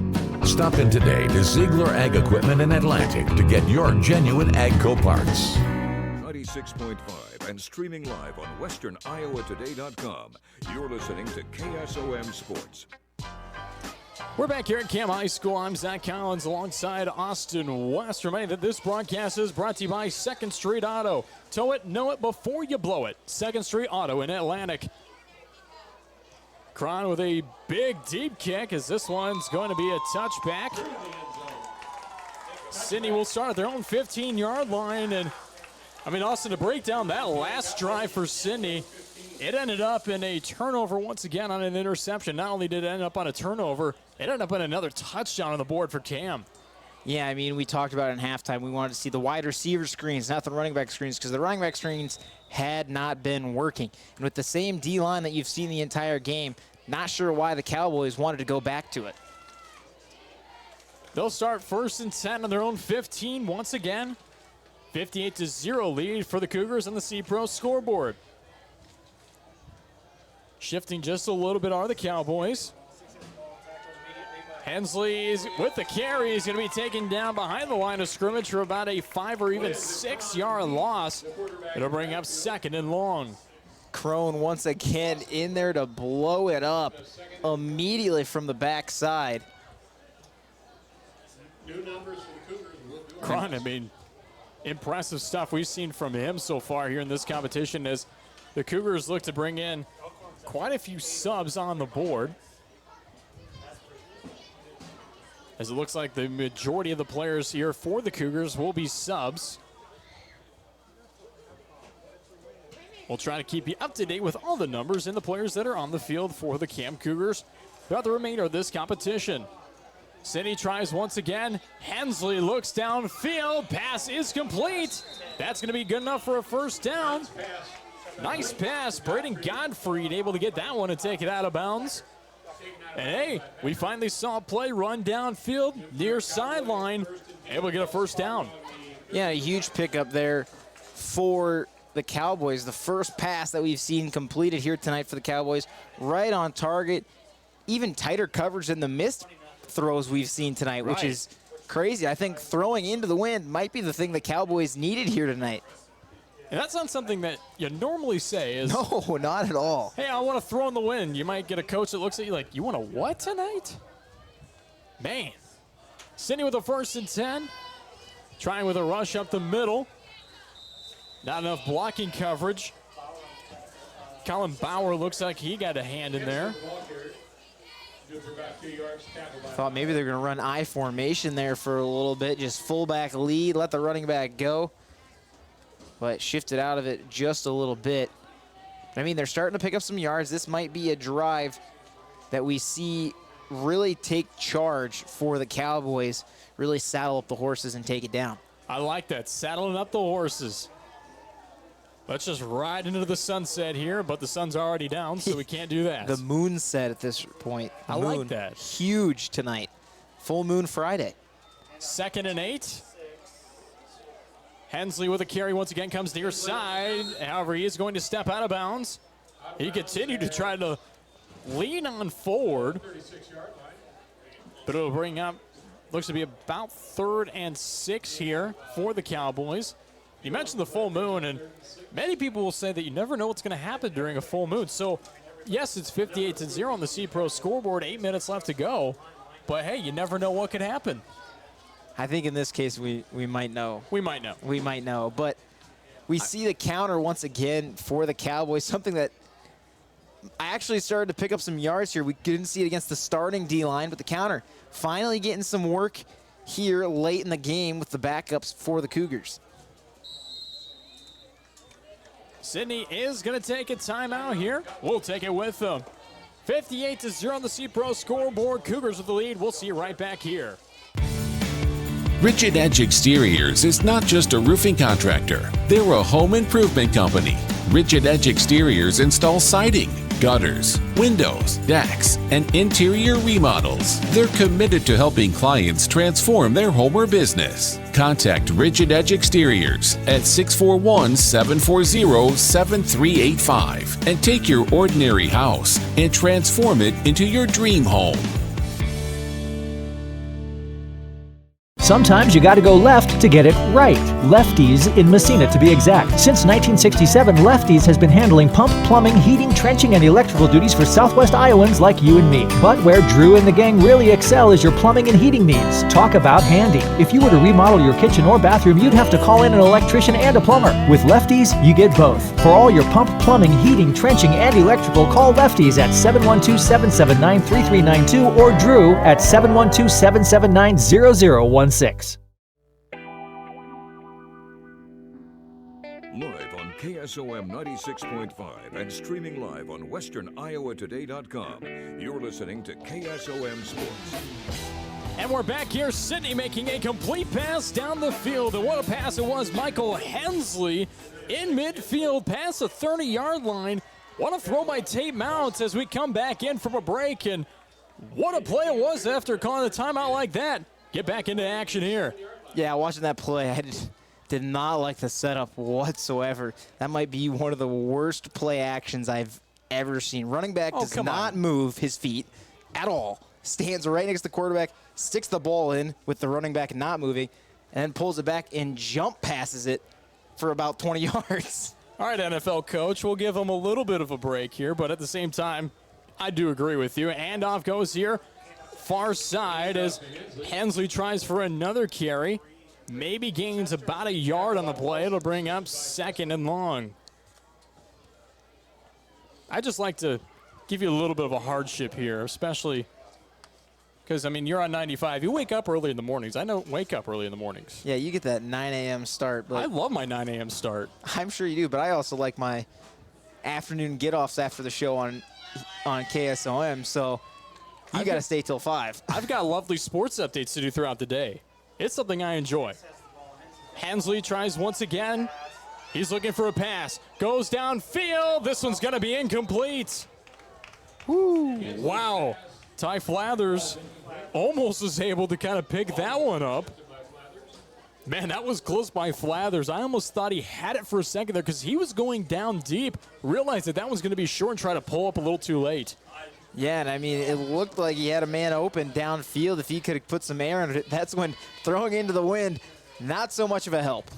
Stop in today to Ziegler Ag Equipment in Atlantic to get your genuine AGCO parts. 96.5 and streaming live on westerniowatoday.com. You're listening to KSOM Sports. We're back here at Cam High School. I'm Zach Collins alongside Austin West. Reminding that this broadcast is brought to you by 2nd Street Auto. Tow it, know it before you blow it. 2nd Street Auto in Atlantic. Cron with a big deep kick, as this one's going to be a touchback. Sidney will start at their own 15-yard line. And, I mean, Austin, to break down that last drive for Sidney, it ended up in a turnover once again on an interception. Not only did it end up on a turnover, it ended up in another touchdown on the board for Cam. Yeah, I mean, we talked about it in halftime. We wanted to see the wide receiver screens, not the running back screens, because the running back screens had not been working. And with the same D-line that you've seen the entire game, not sure why the Cowboys wanted to go back to it. They'll start 1st and 10 on their own 15 once again. 58-0 lead for the Cougars on the C-Pro scoreboard. Shifting just a little bit are the Cowboys. Hensley is with the carry. He's going to be taken down behind the line of scrimmage for about a 5 or even 6 yard loss. It'll bring up 2nd and long. Crone once again in there to blow it up immediately from the backside. Cron, I mean, impressive stuff we've seen from him so far here in this competition as the Cougars look to bring in quite a few subs on the board. As it looks like the majority of the players here for the Cougars will be subs. We'll try to keep you up to date with all the numbers and the players that are on the field for the Cam Cougars throughout the remainder of this competition. Sidney tries once again. Hensley looks downfield. Pass is complete. That's going to be good enough for a 1st down. Nice pass. Braden Godfrey able to get that one and take it out of bounds. And hey, we finally saw a play run downfield near sideline. Able to get a 1st down. Yeah, a huge pickup there for the Cowboys. The first pass that we've seen completed here tonight for the Cowboys. Right on target. Even tighter coverage than the missed throws we've seen tonight, which is crazy. I think throwing into the wind might be the thing the Cowboys needed here tonight. And that's not something that you normally say is... No, not at all. Hey, I want to throw in the wind. You might get a coach that looks at you like, you want to what tonight? Man. Sidney with a 1st and 10. Trying with a rush up the middle. Not enough blocking coverage. Colin Bauer looks like he got a hand in there. Thought maybe they're going to run I formation there for a little bit, just fullback lead, let the running back go. But shifted out of it just a little bit. I mean, they're starting to pick up some yards. This might be a drive that we see really take charge for the Cowboys, really saddle up the horses and take it down. I like that, saddling up the horses. Let's just ride into the sunset here, but the sun's already down, so we can't do that. The moon set at this point. I like that. Huge tonight. Full moon Friday. 2nd and 8. Hensley with a carry once again comes near side. However, he is going to step out of bounds. He continued to try to lean on forward. But it'll bring up, looks to be about 3rd and 6 here for the Cowboys. You mentioned the full moon, and many people will say that you never know what's going to happen during a full moon. So, yes, it's 58-0 on the C-Pro scoreboard, 8 minutes left to go. But, hey, you never know what could happen. I think in this case we might know. We might know. We might know. But we see the counter once again for the Cowboys, something that I actually started to pick up some yards here. We didn't see it against the starting D-line, but the counter finally getting some work here late in the game with the backups for the Cougars. Sidney is going to take a timeout here. We'll take it with them. 58-0 on the C-Pro scoreboard. Cougars with the lead. We'll see you right back here. Rigid Edge Exteriors is not just a roofing contractor. They're a home improvement company. Rigid Edge Exteriors installs siding, gutters, windows, decks, and interior remodels. They're committed to helping clients transform their home or business. Contact Rigid Edge Exteriors at 641-740-7385 and take your ordinary house and transform it into your dream home. Sometimes you gotta go left to get it right. Lefties in Messina, to be exact. Since 1967, Lefties has been handling pump, plumbing, heating, trenching, and electrical duties for Southwest Iowans like you and me. But where Drew and the gang really excel is your plumbing and heating needs. Talk about handy. If you were to remodel your kitchen or bathroom, you'd have to call in an electrician and a plumber. With Lefties, you get both. For all your pump, plumbing, heating, trenching, and electrical, call Lefties at 712-779-3392 or Drew at 712-779-0016. Live on KSOM 96.5 and streaming live on westerniowatoday.com. You're listening to KSOM Sports. And we're back here. Sidney making a complete pass down the field. And what a pass it was. Michael Hensley in midfield past the 30-yard line. What a throw by Tate Mounts as we come back in from a break. And what a play it was after calling a timeout like that. Get back into action here. Yeah, watching that play, I did not like the setup whatsoever. That might be one of the worst play actions I've ever seen. Running back does not move his feet at all. Stands right next to the quarterback, sticks the ball in with the running back not moving, and then pulls it back and jump passes it for about 20 yards. All right, NFL coach, we'll give him a little bit of a break here, but at the same time, I do agree with you. Handoff goes here. Far side as Hensley tries for another carry. Maybe gains about a yard on the play. It'll bring up 2nd and long. I just like to give you a little bit of a hardship here, especially because, I mean, you're on 95. You wake up early in the mornings. I don't wake up early in the mornings. Yeah, you get that 9 a.m. start. But I love my 9 a.m. start. I'm sure you do, but I also like my afternoon get-offs after the show on KSOM, so you got to stay till 5. I've got lovely sports updates to do throughout the day. It's something I enjoy. Hensley tries once again. He's looking for a pass. Goes downfield. This one's going to be incomplete. Woo. Wow. Ty Flathers almost was able to kind of pick that one up. Man, that was close by Flathers. I almost thought he had it for a second there because he was going down deep. Realized that was going to be short and try to pull up a little too late. Yeah, and I mean, it looked like he had a man open downfield. If he could have put some air on it, that's when throwing into the wind, not so much of a help.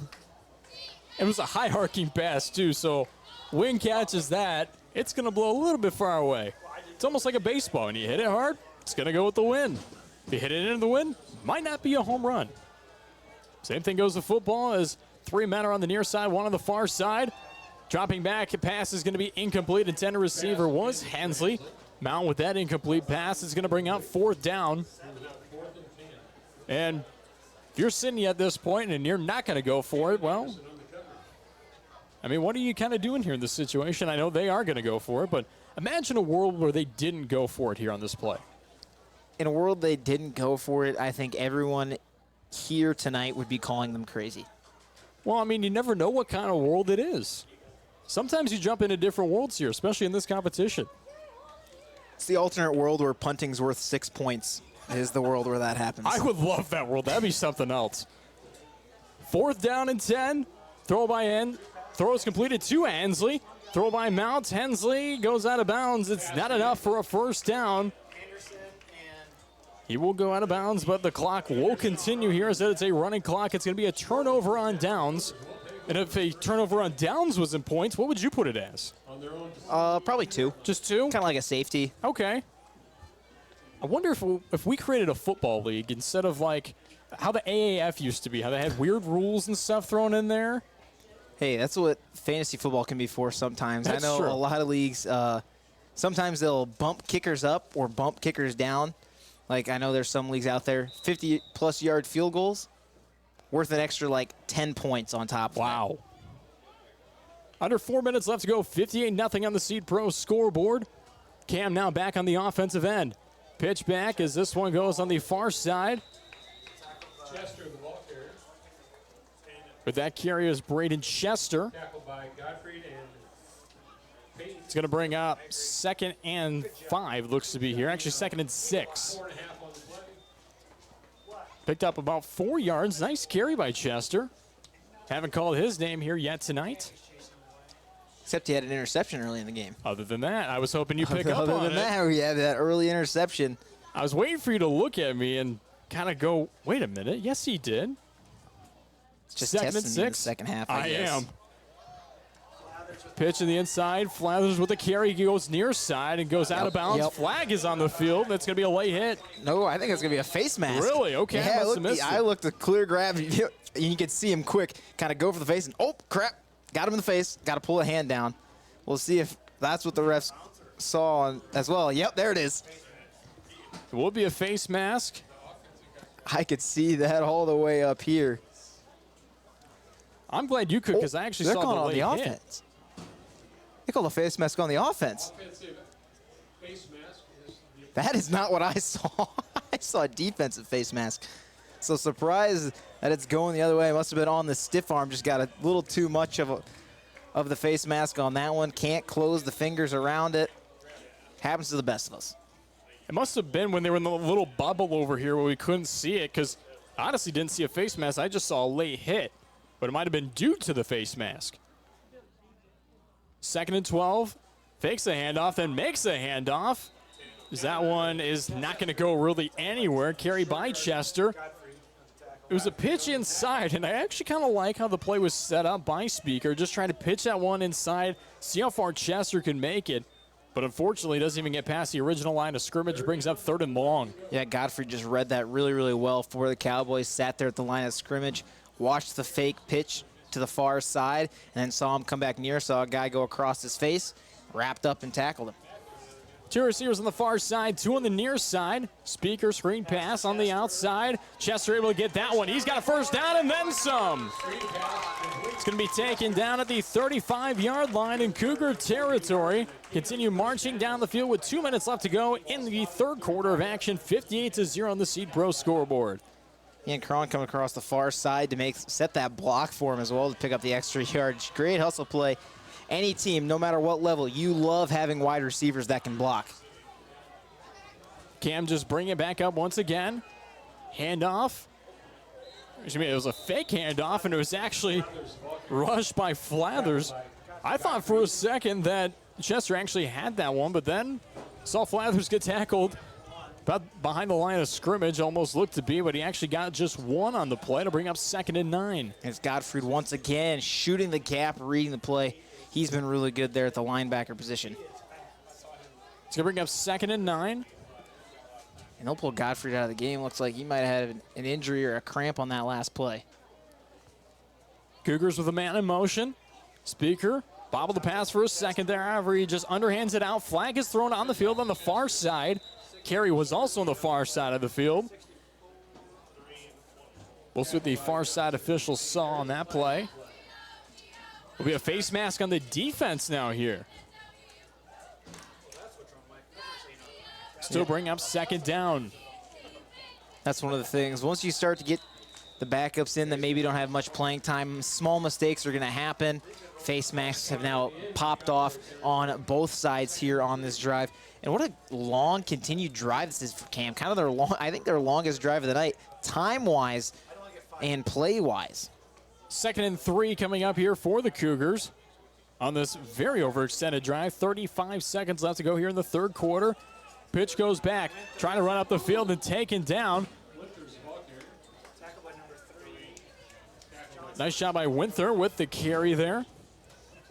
It was a high arcing pass, too, so wind catches that, it's going to blow a little bit far away. It's almost like a baseball. When you hit it hard, it's going to go with the wind. If you hit it into the wind, might not be a home run. Same thing goes with football as 3 men are on the near side, 1 on the far side. Dropping back, a pass is going to be incomplete. Intended receiver was Hensley. Mount with that incomplete pass is going to bring up 4th down. And if you're Sidney at this point and you're not going to go for it, well, I mean, what are you kind of doing here in this situation? I know they are going to go for it, but imagine a world where they didn't go for it here on this play. In a world they didn't go for it, I think everyone here tonight would be calling them crazy. Well, I mean, you never know what kind of world it is. Sometimes you jump into different worlds here, especially in this competition. It's the alternate world where punting's worth 6 points. Is the world where that happens. I would love that world. That'd be something else. 4th down and 10. Throw by End. Throw is completed to Hensley. Throw by Mount. Hensley goes out of bounds. It's not enough for a 1st down. He will go out of bounds, but the clock will continue here. As it's a running clock, it's going to be a turnover on downs. And if a turnover on downs was in points, what would you put it as? Probably 2. Just 2? Kind of like a safety. Okay. I wonder if we created a football league instead of like how the AAF used to be, how they had weird rules and stuff thrown in there. Hey, that's what fantasy football can be for sometimes. That's I know true. a lot of leagues, sometimes they'll bump kickers up or bump kickers down. Like, I know there's some leagues out there, 50-plus yard field goals, worth an extra, like, 10 points on top of Wow. Under 4 minutes left to go, 58-0 on the Seed Pro scoreboard. Cam now back on the offensive end. Pitch back as this one goes on the far side. Chester, the ball carrier. With that carry is Braden Chester. Tackled by Gottfried and Peyton. It's going to bring up 2nd and 5, looks to be here. Actually, 2nd and 6. 4.5 on the play. Picked up about 4 yards. Nice carry by Chester. Haven't called his name here yet tonight. Except he had an interception early in the game. Other than that, I was hoping you pick up Other on than it. that, we had that early interception. I was waiting for you to look at me and kind of go, wait a minute. Yes, he did. It's just 2nd and testing me in the 6. second half, I guess. am. Pitch in the inside. Flathers with the carry. He goes near side and goes out of bounds. Yep. Flag is on the field. That's going to be a late hit. No, I think it's going to be a face mask. Really? Okay. Yeah, I must have missed I it. looked a clear grab. You could see him quick, kind of go for the face, and oh, crap. Got him in the face. Got to pull a hand down. We'll see if that's what the refs saw as well. Yep, there it is. It will be a face mask. I could see that all the way up here. I'm glad you could because I actually They're saw calling the on late the hit. offense. They call the face mask on the offense. Offensive face mask is the That is not what I saw. I saw a defensive face mask. So surprised that it's going the other way. It must have been on the stiff arm. Just got a little too much of the face mask on that one. Can't close the fingers around it. Happens to the best of us. It must have been when they were in the little bubble over here where we couldn't see it because I honestly didn't see a face mask. I just saw a late hit, but it might have been due to the face mask. 2nd and 12. Fakes a handoff, then makes a handoff. That one is not going to go really anywhere. Carry by Chester. It was a pitch inside, and I actually kind of like how the play was set up by Speaker. Just trying to pitch that one inside, see how far Chester can make it. But unfortunately, doesn't even get past the original line of scrimmage. Brings up 3rd and long. Yeah, Godfrey just read that really, really well for the Cowboys. Sat there at the line of scrimmage, watched the fake pitch to the far side, and then saw him come back near, saw a guy go across his face, wrapped up and tackled him. 2 receivers on the far side, 2 on the near side. Speaker screen pass on the outside. Chester able to get that one. He's got a 1st down and then some. It's going to be taken down at the 35-yard line in Cougar territory. Continue marching down the field with 2 minutes left to go in the 3rd quarter of action. 58-0 on the Seed Pro scoreboard. Ian Cron coming across the far side to set that block for him as well to pick up the extra yardage. Great hustle play. Any team, no matter what level, you love having wide receivers that can block. Cam just bring it back up once again. Handoff. It was a fake handoff, and it was actually rushed by Flathers. I thought for a second that Chester actually had that one, but then saw Flathers get tackled about behind the line of scrimmage, almost looked to be, but he actually got just one on the play to bring up 2nd and 9. It's Gottfried once again shooting the gap, reading the play. He's been really good there at the linebacker position. It's going to bring up 2nd and 9. And they'll pull Gottfried out of the game. Looks like he might have had an injury or a cramp on that last play. Cougars with a man in motion. Speaker Bobbled the pass for a second there. However, he just underhands it out. Flag is thrown on the field on the far side. Carry was also on the far side of the field. We'll see what the far side officials saw on that play. Will be a face mask on the defense now here. Still bring up second down. That's one of the things. Once you start to get the backups in that maybe don't have much playing time, small mistakes are going to happen. Face masks have now popped off on both sides here on this drive. And what a long continued drive this is for Cam. Kind of I think their longest drive of the night, time-wise and play-wise. 2nd and 3 coming up here for the Cougars on this very overextended drive. 35 seconds left to go here in the third quarter. Pitch goes back, trying to run up the field and taken down. Nice shot by Winther with the carry there.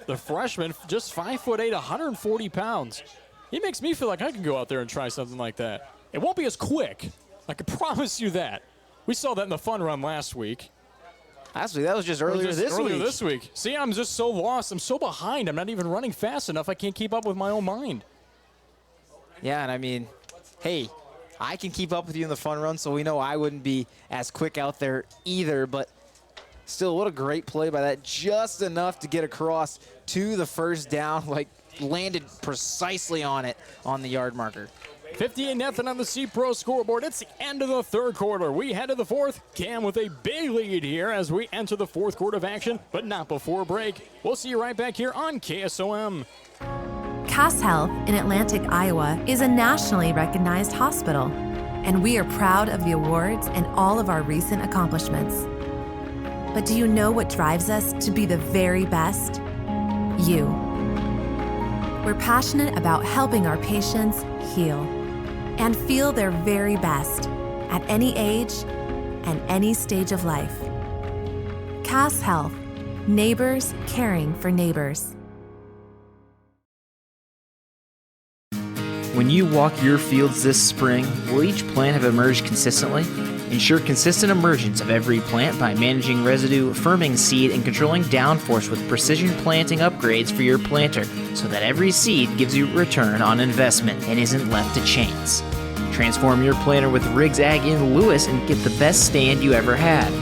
The freshman, just 5'8", 140 pounds. He makes me feel like I can go out there and try something like that. It won't be as quick. I can promise you that. We saw that in the fun run last week. Actually, that was just earlier this week. See, I'm just so lost. I'm so behind. I'm not even running fast enough. I can't keep up with my own mind. Yeah, and I mean, hey, I can keep up with you in the fun run, so we know I wouldn't be as quick out there either, but still, what a great play by that. Just enough to get across to the first down, like landed precisely on it on the yard marker. 58-0 on the C-Pro scoreboard. It's the end of the third quarter. We head to the fourth. Cam with a big lead here as we enter the fourth quarter of action, but not before break. We'll see you right back here on KSOM. Cass Health in Atlantic, Iowa is a nationally recognized hospital, and we are proud of the awards and all of our recent accomplishments. But do you know what drives us to be the very best? You. We're passionate about helping our patients heal and feel their very best at any age and any stage of life. Cass Health, neighbors caring for neighbors. When you walk your fields this spring, will each plant have emerged consistently? Ensure consistent emergence of every plant by managing residue, firming seed, and controlling downforce with precision planting upgrades for your planter so that every seed gives you return on investment and isn't left to chance. Transform your planter with Riggs Ag in Lewis and get the best stand you ever had.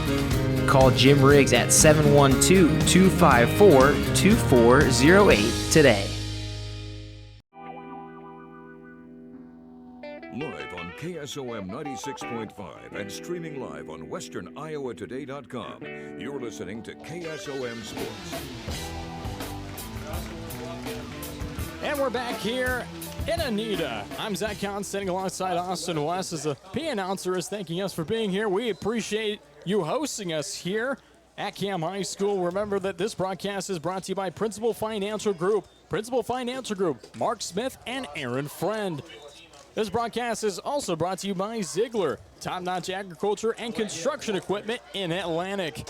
Call Jim Riggs at 712-254-2408 today. Live on KSOM 96.5 and streaming live on westerniowatoday.com. You're listening to KSOM Sports. And we're back here in Anita. I'm Zach Kahn, sitting alongside Austin West as the P announcer is thanking us for being here. We appreciate you hosting us here at Cam High School. Remember that this broadcast is brought to you by Principal Financial Group. Principal Financial Group, Mark Smith and Aaron Friend. This broadcast is also brought to you by Ziegler, top-notch agriculture and construction equipment in Atlantic.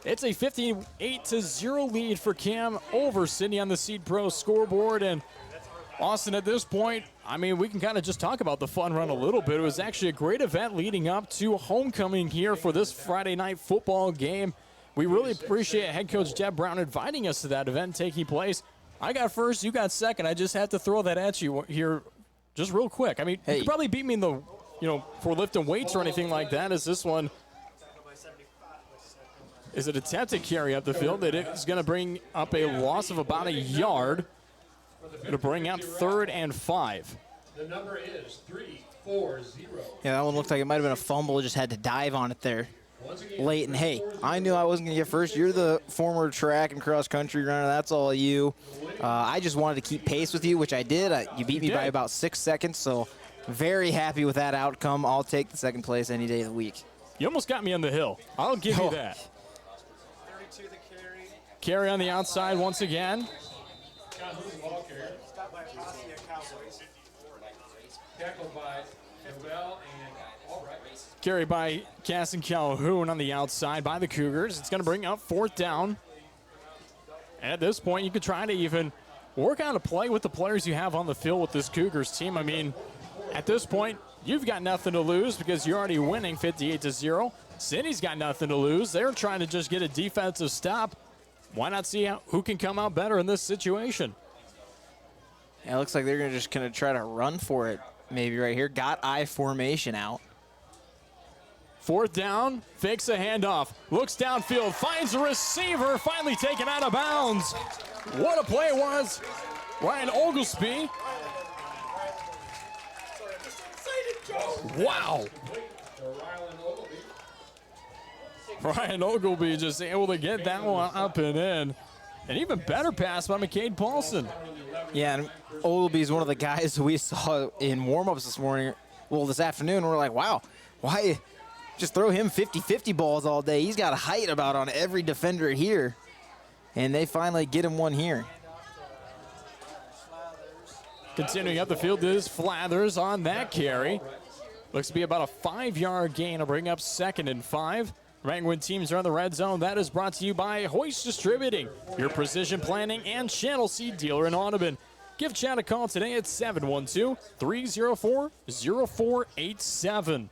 It's a 58-0 lead for Cam over Sidney on the Seed Pro scoreboard. And Austin, at this point, I mean, we can kind of just talk about the fun run a little bit. It was actually a great event leading up to homecoming here for this Friday night football game. We really appreciate head coach Jeb Brown inviting us to that event taking place. I got first, you got second. I just had to throw that at you here just real quick. I mean, you could probably beat me in the, for lifting weights or anything like that. Is this one, is it attempted carry up the field? It is going to bring up a loss of about a yard to bring up 3rd and 5. The number is 3-4-0. Yeah, that one looked like it might have been a fumble. Just had to dive on it there late. And hey, I knew I wasn't going to get first. You're the former track and cross country runner. That's all you. I just wanted to keep pace with you, which I did. You beat me by about 6 seconds, so very happy with that outcome. I'll take the second place any day of the week. You almost got me on the hill. I'll give you that. 32 the carry. Carry on the outside once again. Tackled by Nobel and Albright. Carry by Cass and Calhoun on the outside by the Cougars. It's going to bring up 4th down. At this point, you could try to even work out a play with the players you have on the field with this Cougars team. I mean, at this point, you've got nothing to lose because you're already winning 58-0. Sidney's got nothing to lose. They're trying to just get a defensive stop. why not see who can come out better in this situation? Yeah, it looks like they're just going to try to run for it maybe right here. Got I formation out. 4th down, fakes a handoff, looks downfield, finds a receiver, finally taken out of bounds. What a play it was. Ryan Oglesby. Wow. Ryan Oglesby just able to get that one up and in. An even better pass by McCade Paulson. Yeah, and Oglesby is one of the guys we saw in warm-ups this afternoon. We're like, wow, why just throw him 50-50 balls all day? He's got a height about on every defender here. And they finally get him one here. Continuing up the field is Flathers on that carry. Looks to be about a 5-yard gain to bring up 2nd and 5. Right when teams are in the red zone, that is brought to you by Hoist Distributing, your precision planning and channel seed dealer in Audubon. Give Chad a call today at 712-304-0487.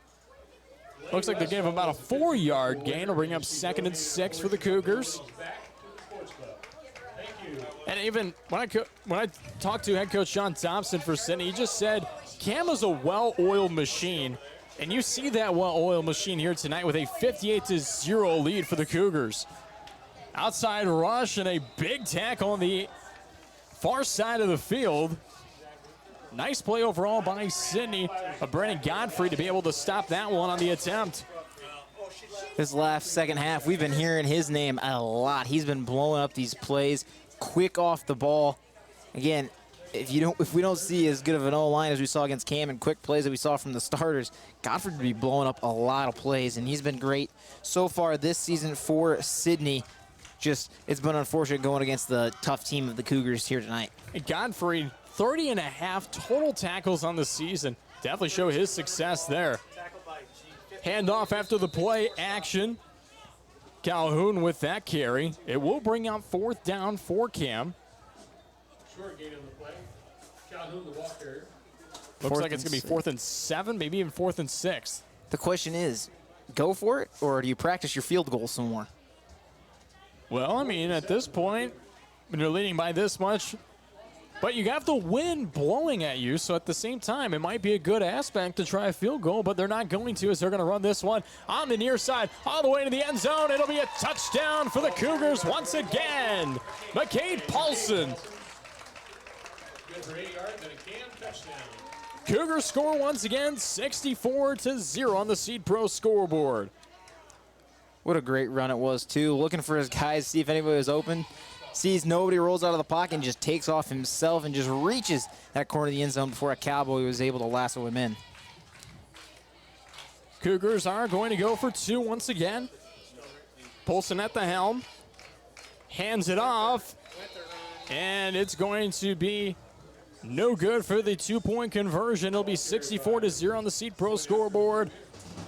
Looks like they gave him about a 4-yard gain to bring up 2nd and 6 for the Cougars. And even when I talked to head coach Sean Thompson for Sidney, he just said Cam is a well-oiled machine. And you see that well-oiled machine here tonight with a 58-0 lead for the Cougars. Outside rush and a big tackle on the far side of the field. Nice play overall by Sidney. Brennan Godfrey to be able to stop that one on the attempt. This last second half, we've been hearing his name a lot. He's been blowing up these plays, quick off the ball. Again, if we don't see as good of an O-line as we saw against Cam and quick plays that we saw from the starters, Godfrey would be blowing up a lot of plays, and he's been great so far this season for Sidney. Just, it's been unfortunate going against the tough team of the Cougars here tonight. And Godfrey, 30.5 total tackles on the season. Definitely show his success there. Handoff after the play, action. Calhoun with that carry. It will bring out 4th down for Cam. Short gain on the play. Calhoun, the ball carrier. Looks like it's going to be 4th and 7, maybe even 4th and 6. The question is, go for it, or do you practice your field goal some more? Well, I mean, at this point, when you're leading by this much, but you have the wind blowing at you, so at the same time, it might be a good aspect to try a field goal, but they're not going to, as they're going to run this one on the near side, all the way to the end zone. It'll be a touchdown for the Cougars once again. McCade Paulson. Good for 8 yards and a Cam touchdown. Cougars score once again, 64-0 on the Seed Pro scoreboard. What a great run it was, too. Looking for his guys, see if anybody was open. Sees nobody, rolls out of the pocket and just takes off himself and just reaches that corner of the end zone before a Cowboy was able to lasso him in. Cougars are going to go for 2 once again. Polson at the helm. Hands it off. And it's going to be no good for the 2-point conversion. It'll be 64-0 on the Seed Pro scoreboard.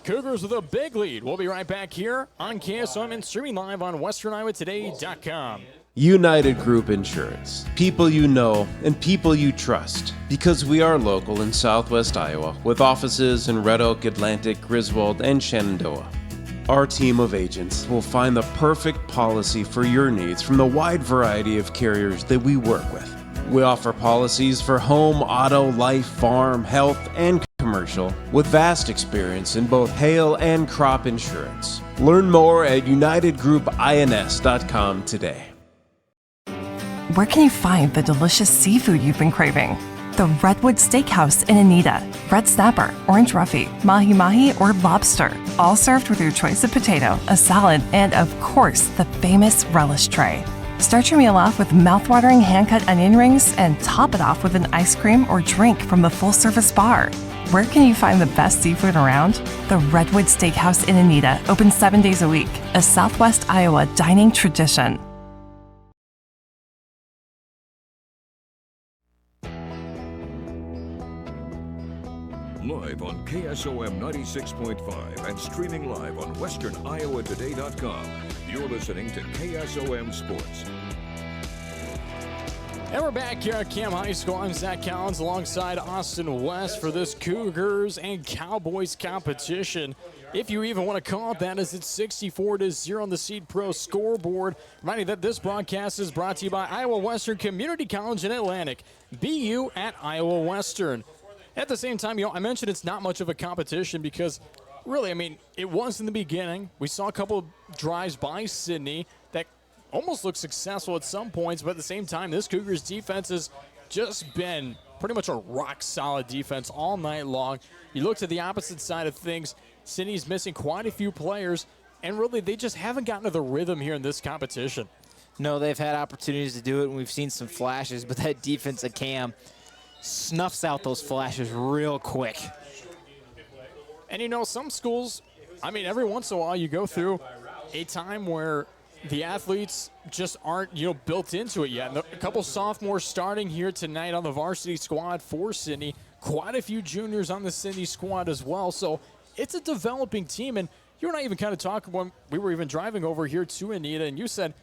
Cougars with a big lead. We'll be right back here on KSOM and streaming live on westerniowatoday.com. United Group Insurance. People you know and people you trust. Because we are local in Southwest Iowa with offices in Red Oak, Atlantic, Griswold, and Shenandoah. Our team of agents will find the perfect policy for your needs from the wide variety of carriers that we work with. We offer policies for home, auto, life, farm, health, and commercial with vast experience in both hail and crop insurance. Learn more at unitedgroupins.com today. Where can you find the delicious seafood you've been craving? The Redwood Steakhouse in Anita. Red snapper, orange roughy, mahi-mahi, or lobster. All served with your choice of potato, a salad, and of course, the famous relish tray. Start your meal off with mouthwatering hand-cut onion rings and top it off with an ice cream or drink from the full-service bar. Where can you find the best seafood around? The Redwood Steakhouse in Anita, open 7 days a week. A Southwest Iowa dining tradition. Live on KSOM 96.5 and streaming live on westerniowatoday.com. You're listening to KSOM Sports. And we're back here at Cam High School. I'm Zach Collins alongside Austin West for this Cougars and Cowboys competition. If you even want to call it that, as it's 64-0 on the Seed Pro scoreboard. Reminding that this broadcast is brought to you by Iowa Western Community College in Atlantic. BU at Iowa Western. At the same time, I mentioned it's not much of a competition because really, it was in the beginning. We saw a couple of drives by Sidney that almost looked successful at some points, but at the same time, this Cougars defense has just been pretty much a rock-solid defense all night long. You look to the opposite side of things, Sidney's missing quite a few players, and really, they just haven't gotten to the rhythm here in this competition. No, they've had opportunities to do it, and we've seen some flashes, but that defense at Cam snuffs out those flashes real quick. And some schools, every once in a while you go through a time where the athletes just aren't, built into it yet. And a couple sophomores starting here tonight on the varsity squad for Sidney. Quite a few juniors on the Sidney squad as well. So it's a developing team. And you and I even kind of talked when we were even driving over here to Anita, and you said,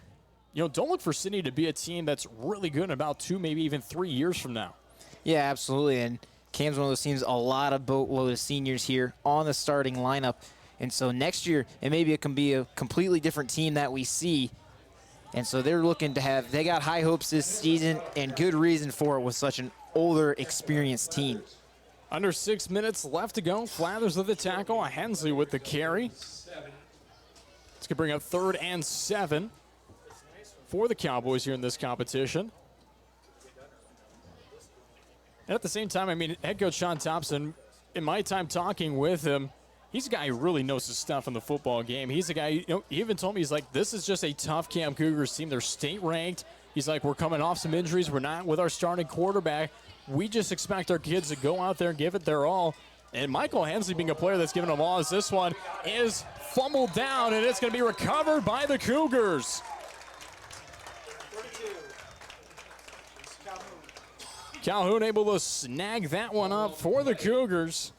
don't look for Sidney to be a team that's really good in about 2, maybe even 3 years from now. Yeah, absolutely. And Cam's one of those teams, a lot of boatload of seniors here on the starting lineup. And so next year, it can be a completely different team that we see. And so they're looking to they got high hopes this season, and good reason for it with such an older, experienced team. Under 6 minutes left to go. Flathers with the tackle. Hensley with the carry. It's going to bring up 3rd and 7 for the Cowboys here in this competition. And at the same time, head coach Sean Thompson, in my time talking with him, he's a guy who really knows his stuff in the football game. He's a guy, he even told me, he's like, this is just a tough Cam Cougars team. They're state ranked. He's like, we're coming off some injuries. We're not with our starting quarterback. We just expect our kids to go out there and give it their all. And Michael Hensley, being a player that's given them all, as this one is fumbled down, and it's going to be recovered by the Cougars. Calhoun able to snag that one up for the Cougars.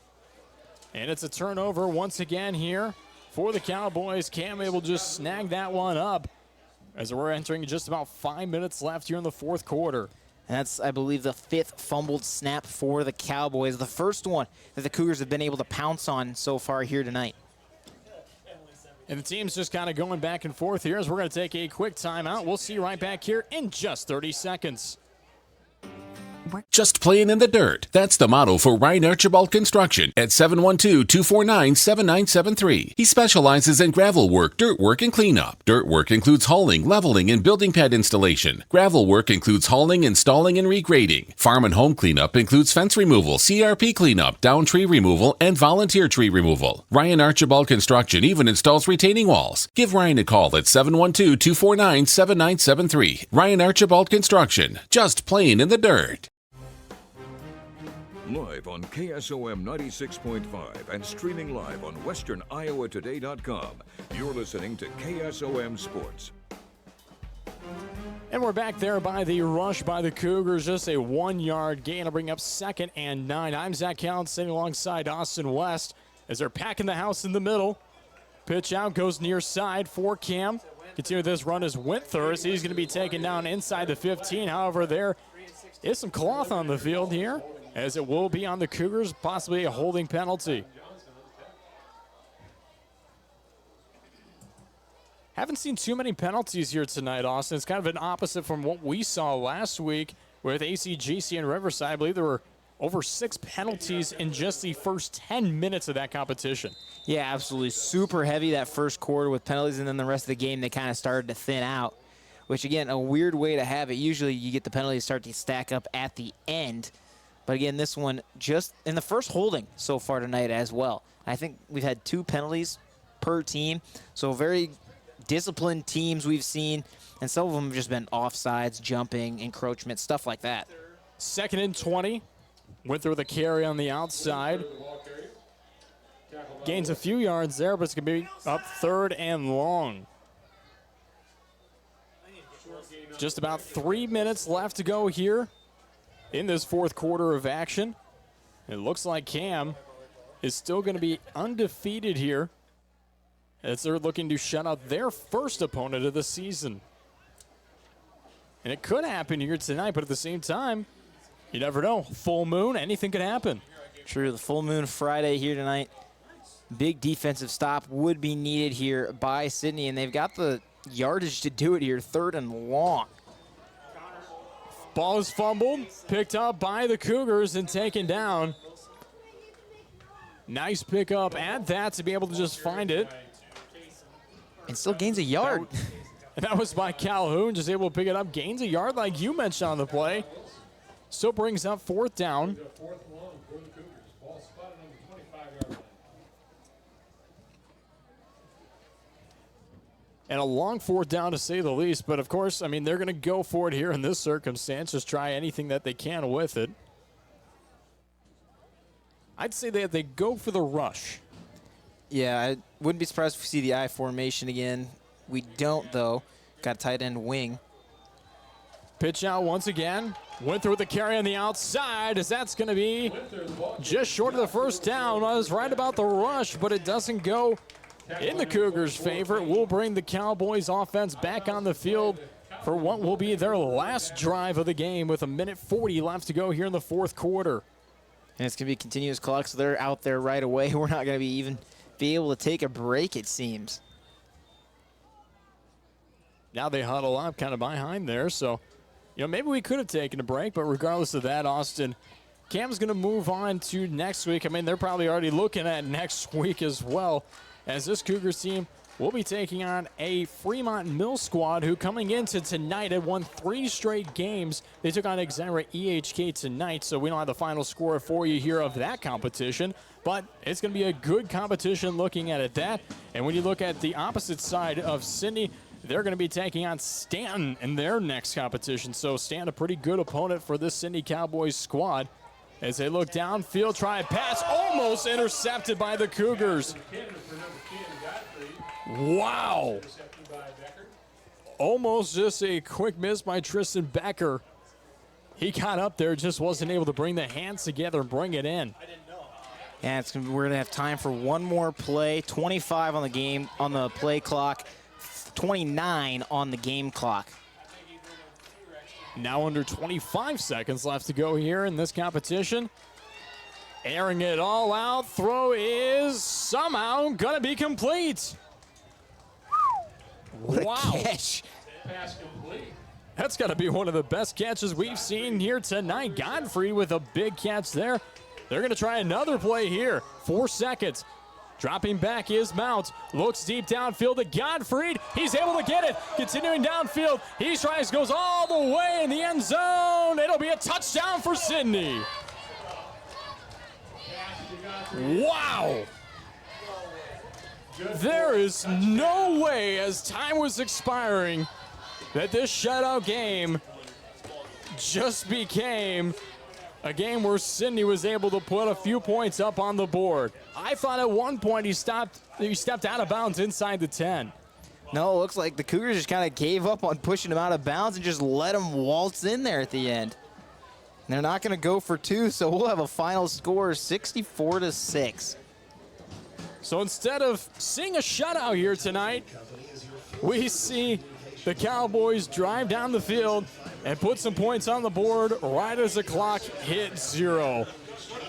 And it's a turnover once again here for the Cowboys. Cam able to just snag that one up as we're entering just about 5 minutes left here in the fourth quarter. And that's, I believe, the 5th fumbled snap for the Cowboys. The first one that the Cougars have been able to pounce on so far here tonight. And the team's just kind of going back and forth here as we're going to take a quick timeout. We'll see you right back here in just 30 seconds. Just playing in the dirt. That's the motto for Ryan Archibald Construction at 712-249-7973. He specializes in gravel work, dirt work, and cleanup. Dirt work includes hauling, leveling, and building pad installation. Gravel work includes hauling, installing, and regrading. Farm and home cleanup includes fence removal, CRP cleanup, down tree removal, and volunteer tree removal. Ryan Archibald Construction even installs retaining walls. Give Ryan a call at 712-249-7973. Ryan Archibald Construction. Just playing in the dirt. Live on KSOM 96.5 and streaming live on westerniowatoday.com. You're listening to KSOM Sports. And we're back there by the rush by the Cougars. Just a 1-yard gain to bring up 2nd and 9. I'm Zach Collins sitting alongside Austin West as they're packing the house in the middle. Pitch out goes near side for Cam. Continue this run as Winters. He's going to be taken down inside the 15. However, there is some cloth on the field here, as it will be on the Cougars, possibly a holding penalty. Haven't seen too many penalties here tonight, Austin. It's kind of an opposite from what we saw last week with ACGC and Riverside. I believe there were over 6 penalties in just the first 10 minutes of that competition. Yeah, absolutely. Super heavy that first quarter with penalties, and then the rest of the game they kind of started to thin out, which, again, a weird way to have it. Usually you get the penalties start to stack up at the end. But again, this one just in the first holding so far tonight as well. I think we've had 2 penalties per team. So very disciplined teams we've seen. And some of them have just been offsides, jumping, encroachment, stuff like that. 2nd and 20. Went through the carry on the outside. Gains a few yards there, but it's going to be up 3rd and long. Just about 3 minutes left to go here in this fourth quarter of action. It looks like Cam is still going to be undefeated here as they're looking to shut out their first opponent of the season. And it could happen here tonight, but at the same time, you never know. Full moon, anything could happen. True, the full moon Friday here tonight. Big defensive stop would be needed here by Sidney, and they've got the yardage to do it here, 3rd and long. Ball is fumbled, picked up by the Cougars and taken down. Nice pickup at that to be able to just find it. And still gains a yard. That was by Calhoun, just able to pick it up. Gains a yard like you mentioned on the play. Still brings up 4th down. And a long 4th down to say the least. But, of course, I mean, they're going to go for it here in this circumstance. Just try anything that they can with it. I'd say that they go for the rush. Yeah, I wouldn't be surprised if we see the I formation again. We don't, though. Got a tight end wing. Pitch out once again. Winther with the carry on the outside, as that's going to be just short of the 1st down. I was right about the rush, but it doesn't go in the Cougars' favor. It will bring the Cowboys offense back on the field for what will be their last drive of the game with 1:40 left to go here in the 4th quarter. And it's going to be a continuous clock, so they're out there right away. We're not going to even be able to take a break, it seems. Now they huddle up kind of behind there, so maybe we could have taken a break, but regardless of that, Austin, Cam's going to move on to next week. I mean, they're probably already looking at next week as well, as this Cougars team will be taking on a Fremont Mill squad who coming into tonight had won 3 straight games. They took on Exera EHK tonight, so we don't have the final score for you here of that competition, but it's going to be a good competition looking at that. And when you look at the opposite side of Sidney, they're going to be taking on Stanton in their next competition. So Stanton, a pretty good opponent for this Sidney Cowboys squad. As they look downfield, try and pass, almost intercepted by the Cougars. Wow. Almost just a quick miss by Tristan Becker. He got up there, just wasn't able to bring the hands together and bring it in. Yeah, we're going to have time for one more play. 25 on the game, on the play clock. 29 on the game clock. Now under 25 seconds left to go here in this competition. Airing it all out. Throw is somehow going to be complete. What wow. a catch. That's got to be one of the best catches we've seen here tonight. Godfrey with a big catch there. They're going to try another play here. 4 seconds. Dropping back is Mount. Looks deep downfield to Godfrey. He's able to get it. Continuing downfield. He tries, goes all the way in the end zone. It'll be a touchdown for Sidney. Wow. There is no way, as time was expiring, that this shutout game just became a game where Sidney was able to put a few points up on the board. I thought at one point he stepped out of bounds inside the 10. No, it looks like the Cougars just kind of gave up on pushing him out of bounds and just let him waltz in there at the end. And they're not going to go for 2, so we'll have a final score 64-6. So instead of seeing a shutout here tonight, we see the Cowboys drive down the field and put some points on the board right as the clock hit 0.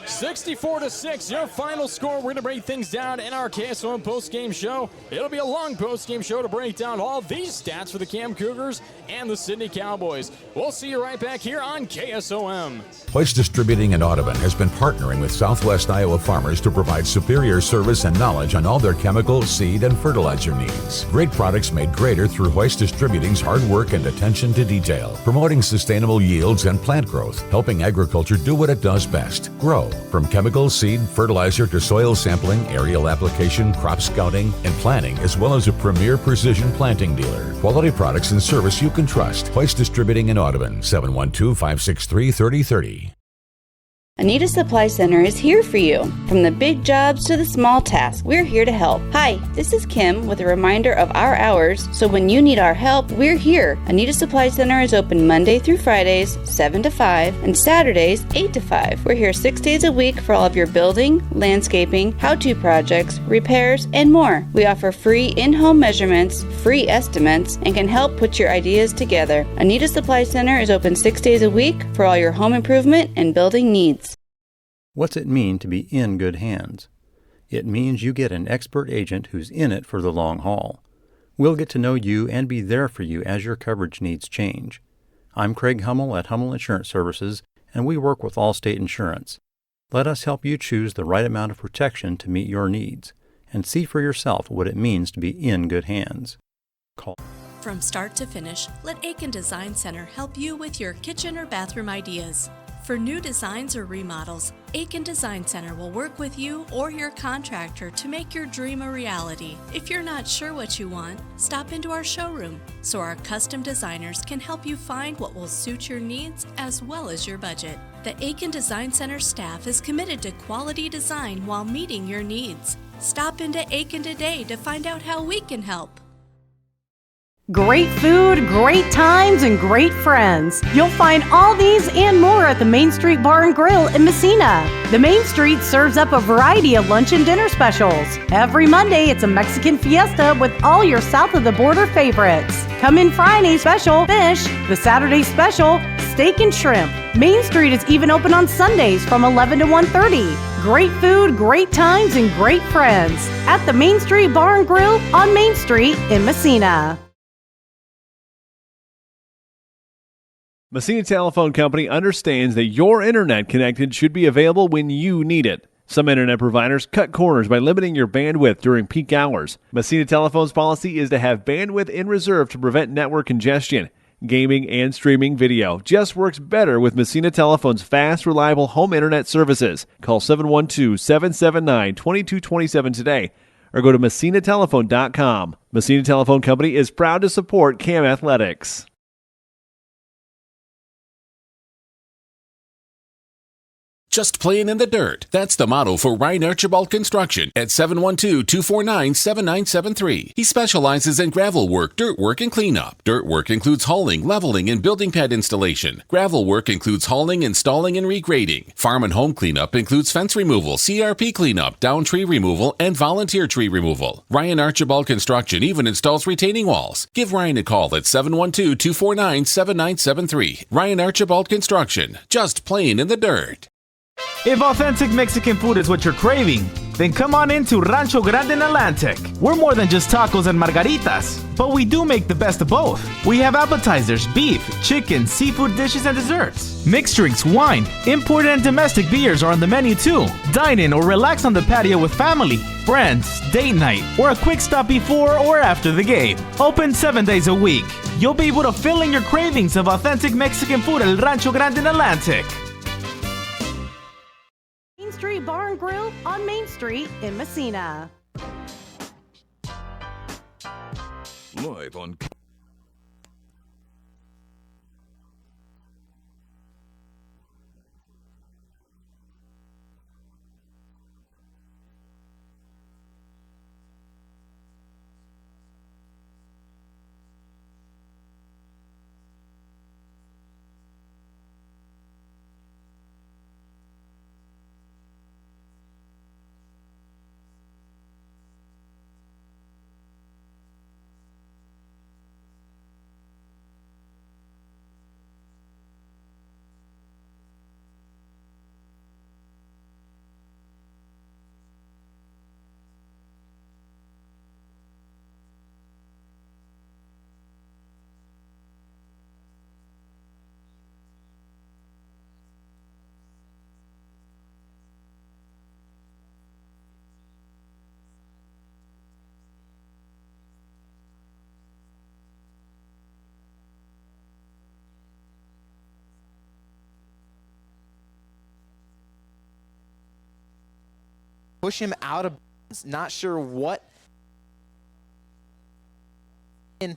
64-6, your final score. We're going to break things down in our KSOM postgame show. It'll be a long postgame show to break down all these stats for the Cam Cougars and the Sidney Cowboys. We'll see you right back here on KSOM. Hoist Distributing in Audubon has been partnering with Southwest Iowa farmers to provide superior service and knowledge on all their chemical, seed, and fertilizer needs. Great products made greater through Hoist Distributing's hard work and attention to detail, promoting sustainable yields and plant growth, helping agriculture do what it does best, grow. From chemical, seed, fertilizer to soil sampling, aerial application, crop scouting, and planting, as well as a premier precision planting dealer. Quality products and service you can trust. Hoist Distributing in Audubon, 712-563-3030. Anita Supply Center is here for you. From the big jobs to the small tasks, we're here to help. Hi, this is Kim with a reminder of our hours, so when you need our help, we're here. Anita Supply Center is open Monday through Fridays, 7 to 5, and Saturdays, 8 to 5. We're here 6 days a week for all of your building, landscaping, how-to projects, repairs, and more. We offer free in-home measurements, free estimates, and can help put your ideas together. Anita Supply Center is open 6 days a week for all your home improvement and building needs. What's it mean to be in good hands? It means you get an expert agent who's in it for the long haul. We'll get to know you and be there for you as your coverage needs change. I'm Craig Hummel at Hummel Insurance Services, and we work with Allstate Insurance. Let us help you choose the right amount of protection to meet your needs, and see for yourself what it means to be in good hands. Call. From start to finish, let Aiken Design Center help you with your kitchen or bathroom ideas. For new designs or remodels, Aiken Design Center will work with you or your contractor to make your dream a reality. If you're not sure what you want, stop into our showroom so our custom designers can help you find what will suit your needs as well as your budget. The Aiken Design Center staff is committed to quality design while meeting your needs. Stop into Aiken today to find out how we can help. Great food, great times, and great friends. You'll find all these and more at the Main Street Bar and Grill in Messina. The Main Street serves up a variety of lunch and dinner specials. Every Monday, it's a Mexican fiesta with all your south of the border favorites. Come in Friday special, fish. The Saturday special, steak and shrimp. Main Street is even open on Sundays from 11 to 1:30. Great food, great times, and great friends at the Main Street Bar and Grill on Main Street in Messina. Messina Telephone Company understands that your internet connection should be available when you need it. Some internet providers cut corners by limiting your bandwidth during peak hours. Messina Telephone's policy is to have bandwidth in reserve to prevent network congestion. Gaming and streaming video just works better with Messina Telephone's fast, reliable home internet services. Call 712-779-2227 today or go to messinatelephone.com. Messina Telephone Company is proud to support CAM Athletics. Just playing in the dirt. That's the motto for Ryan Archibald Construction at 712-249-7973. He specializes in gravel work, dirt work, and cleanup. Dirt work includes hauling, leveling, and building pad installation. Gravel work includes hauling, installing, and regrading. Farm and home cleanup includes fence removal, CRP cleanup, down tree removal, and volunteer tree removal. Ryan Archibald Construction even installs retaining walls. Give Ryan a call at 712-249-7973. Ryan Archibald Construction. Just playing in the dirt. If authentic Mexican food is what you're craving, then come on into Rancho Grande in Atlantic. We're more than just tacos and margaritas, but we do make the best of both. We have appetizers, beef, chicken, seafood dishes, and desserts. Mixed drinks, wine, imported and domestic beers are on the menu too. Dine in or relax on the patio with family, friends, date night, or a quick stop before or after the game. Open 7 days a week. You'll be able to fill in your cravings of authentic Mexican food at Rancho Grande in Atlantic. Main Street Bar and Grill on Main Street in Messina. Live on push him out of bounds, not sure what in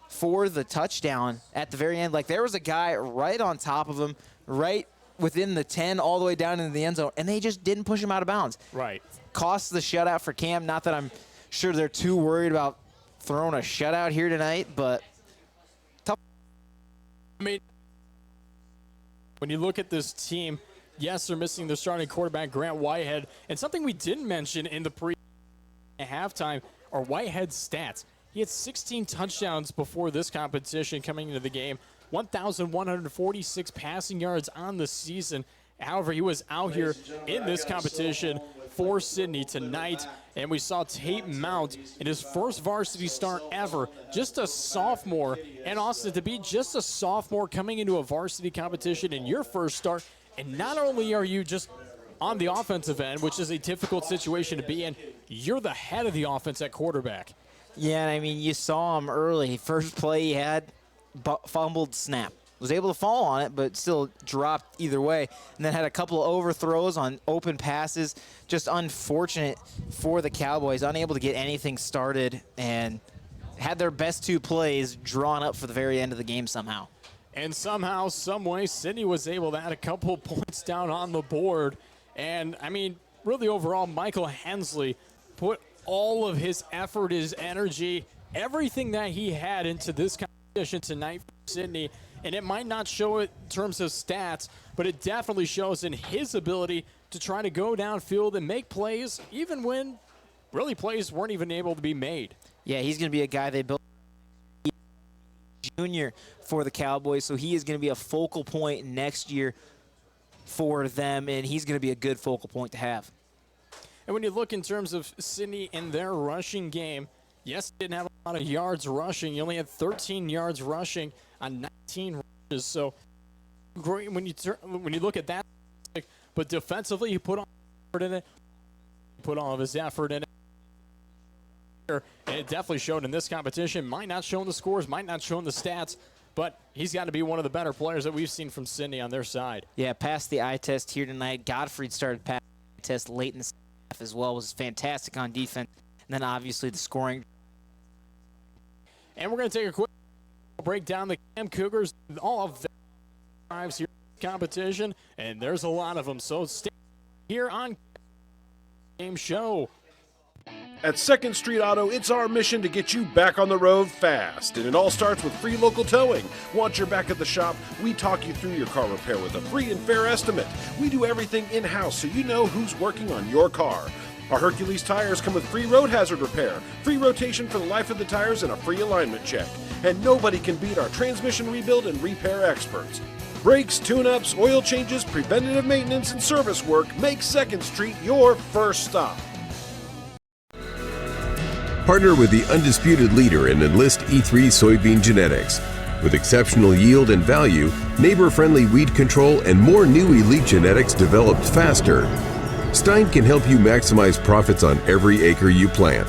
for the touchdown at the very end. Like, there was a guy right on top of him, right within the 10 all the way down into the end zone, and they just didn't push him out of bounds. Right. Cost the shutout for Cam. Not that I'm sure they're too worried about throwing a shutout here tonight, but tough. I mean, when you look at this team, yes, they're missing their starting quarterback, Grant Whitehead, and something we didn't mention in the halftime are Whitehead's stats. He had 16 touchdowns before this competition coming into the game, 1,146 passing yards on the season. However, he was out here in this competition for Sidney tonight, and we saw Tate Mount in his first varsity start ever, just a sophomore. And Austin, to be just a sophomore coming into a varsity competition in your first start, and not only are you just on the offensive end, which is a difficult situation to be in, you're the head of the offense at quarterback. Yeah, and I mean, you saw him early. First play he had, fumbled snap. Was able to fall on it, but still dropped either way. And then had a couple of overthrows on open passes. Just unfortunate for the Cowboys, unable to get anything started, and had their best 2 plays drawn up for the very end of the game somehow. And somehow, some way, Sidney was able to add a couple points down on the board. And, I mean, really overall, Michael Hensley put all of his effort, his energy, everything that he had into this competition tonight for Sidney. And it might not show it in terms of stats, but it definitely shows in his ability to try to go downfield and make plays, even when really plays weren't even able to be made. Yeah, he's going to be a guy they built junior for the Cowboys, so he is going to be a focal point next year for them, and he's going to be a good focal point to have. And when you look in terms of Sidney and their rushing game, yes, didn't have a lot of yards rushing. He only had 13 yards rushing on 19 rushes. So great when you look at that. But defensively, he put all effort in it. Put all of his effort in it. And it definitely showed in this competition. Might not show in the scores, might not show in the stats, but he's got to be one of the better players that we've seen from Sidney on their side. Yeah, passed the eye test here tonight. Godfrey started passing the test late in the half as well. Was fantastic on defense. And then obviously the scoring. And we're going to take a quick break down the Cam Cougars, all of their drives here in the competition, and there's a lot of them. So stay here on Game Show. At 2nd Street Auto, it's our mission to get you back on the road fast. And it all starts with free local towing. Once you're back at the shop, we talk you through your car repair with a free and fair estimate. We do everything in-house so you know who's working on your car. Our Hercules tires come with free road hazard repair, free rotation for the life of the tires, and a free alignment check. And nobody can beat our transmission rebuild and repair experts. Brakes, tune-ups, oil changes, preventative maintenance, and service work make 2nd Street your first stop. Partner with the undisputed leader in Enlist E3 soybean genetics. With exceptional yield and value, neighbor-friendly weed control, and more new elite genetics developed faster, Stein can help you maximize profits on every acre you plant.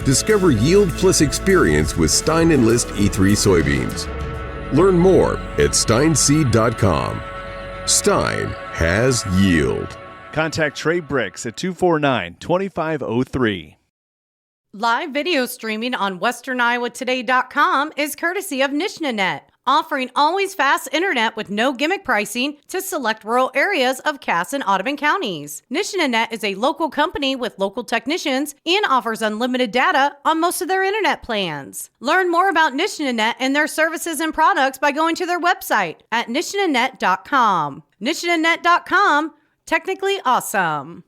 Discover yield plus experience with Stein Enlist E3 soybeans. Learn more at steinseed.com. Stein has yield. Contact Trey Bricks at 249-2503. Live video streaming on westerniowatoday.com is courtesy of NishnaNet, offering always fast internet with no gimmick pricing to select rural areas of Cass and Audubon counties. NishnaNet is a local company with local technicians and offers unlimited data on most of their internet plans. Learn more about NishnaNet and their services and products by going to their website at nishnanet.com. nishnanet.com, technically awesome.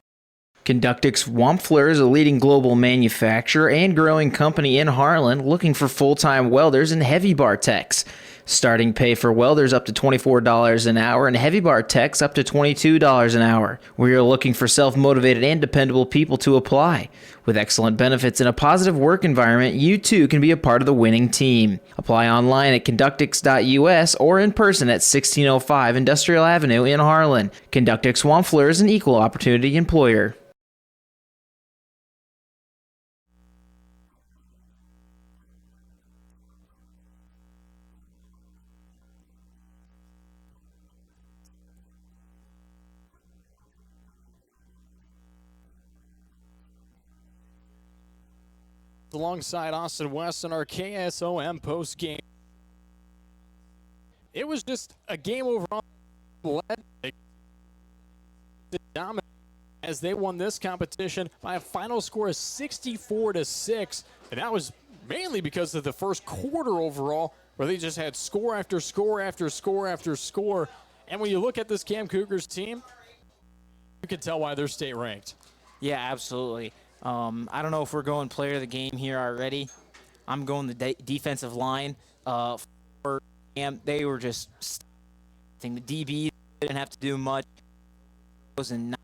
Conductix Wampfler is a leading global manufacturer and growing company in Harlan looking for full-time welders and heavy bar techs. Starting pay for welders up to $24 an hour and heavy bar techs up to $22 an hour. We are looking for self-motivated and dependable people to apply. With excellent benefits and a positive work environment, you too can be a part of the winning team. Apply online at conductix.us or in person at 1605 Industrial Avenue in Harlan. Conductix Wampfler is an equal opportunity employer. Alongside Austin West on our KSOM post game. It was just a game overall led dominant as they won this competition by a final score of 64-6. And that was mainly because of the first quarter overall, where they just had score after score after score after score. And when you look at this Cam Cougars team, you can tell why they're state ranked. Yeah, absolutely. I don't know if we're going player of the game here already. I'm going the defensive line. For Cam, they were just the DBs didn't have to do much. And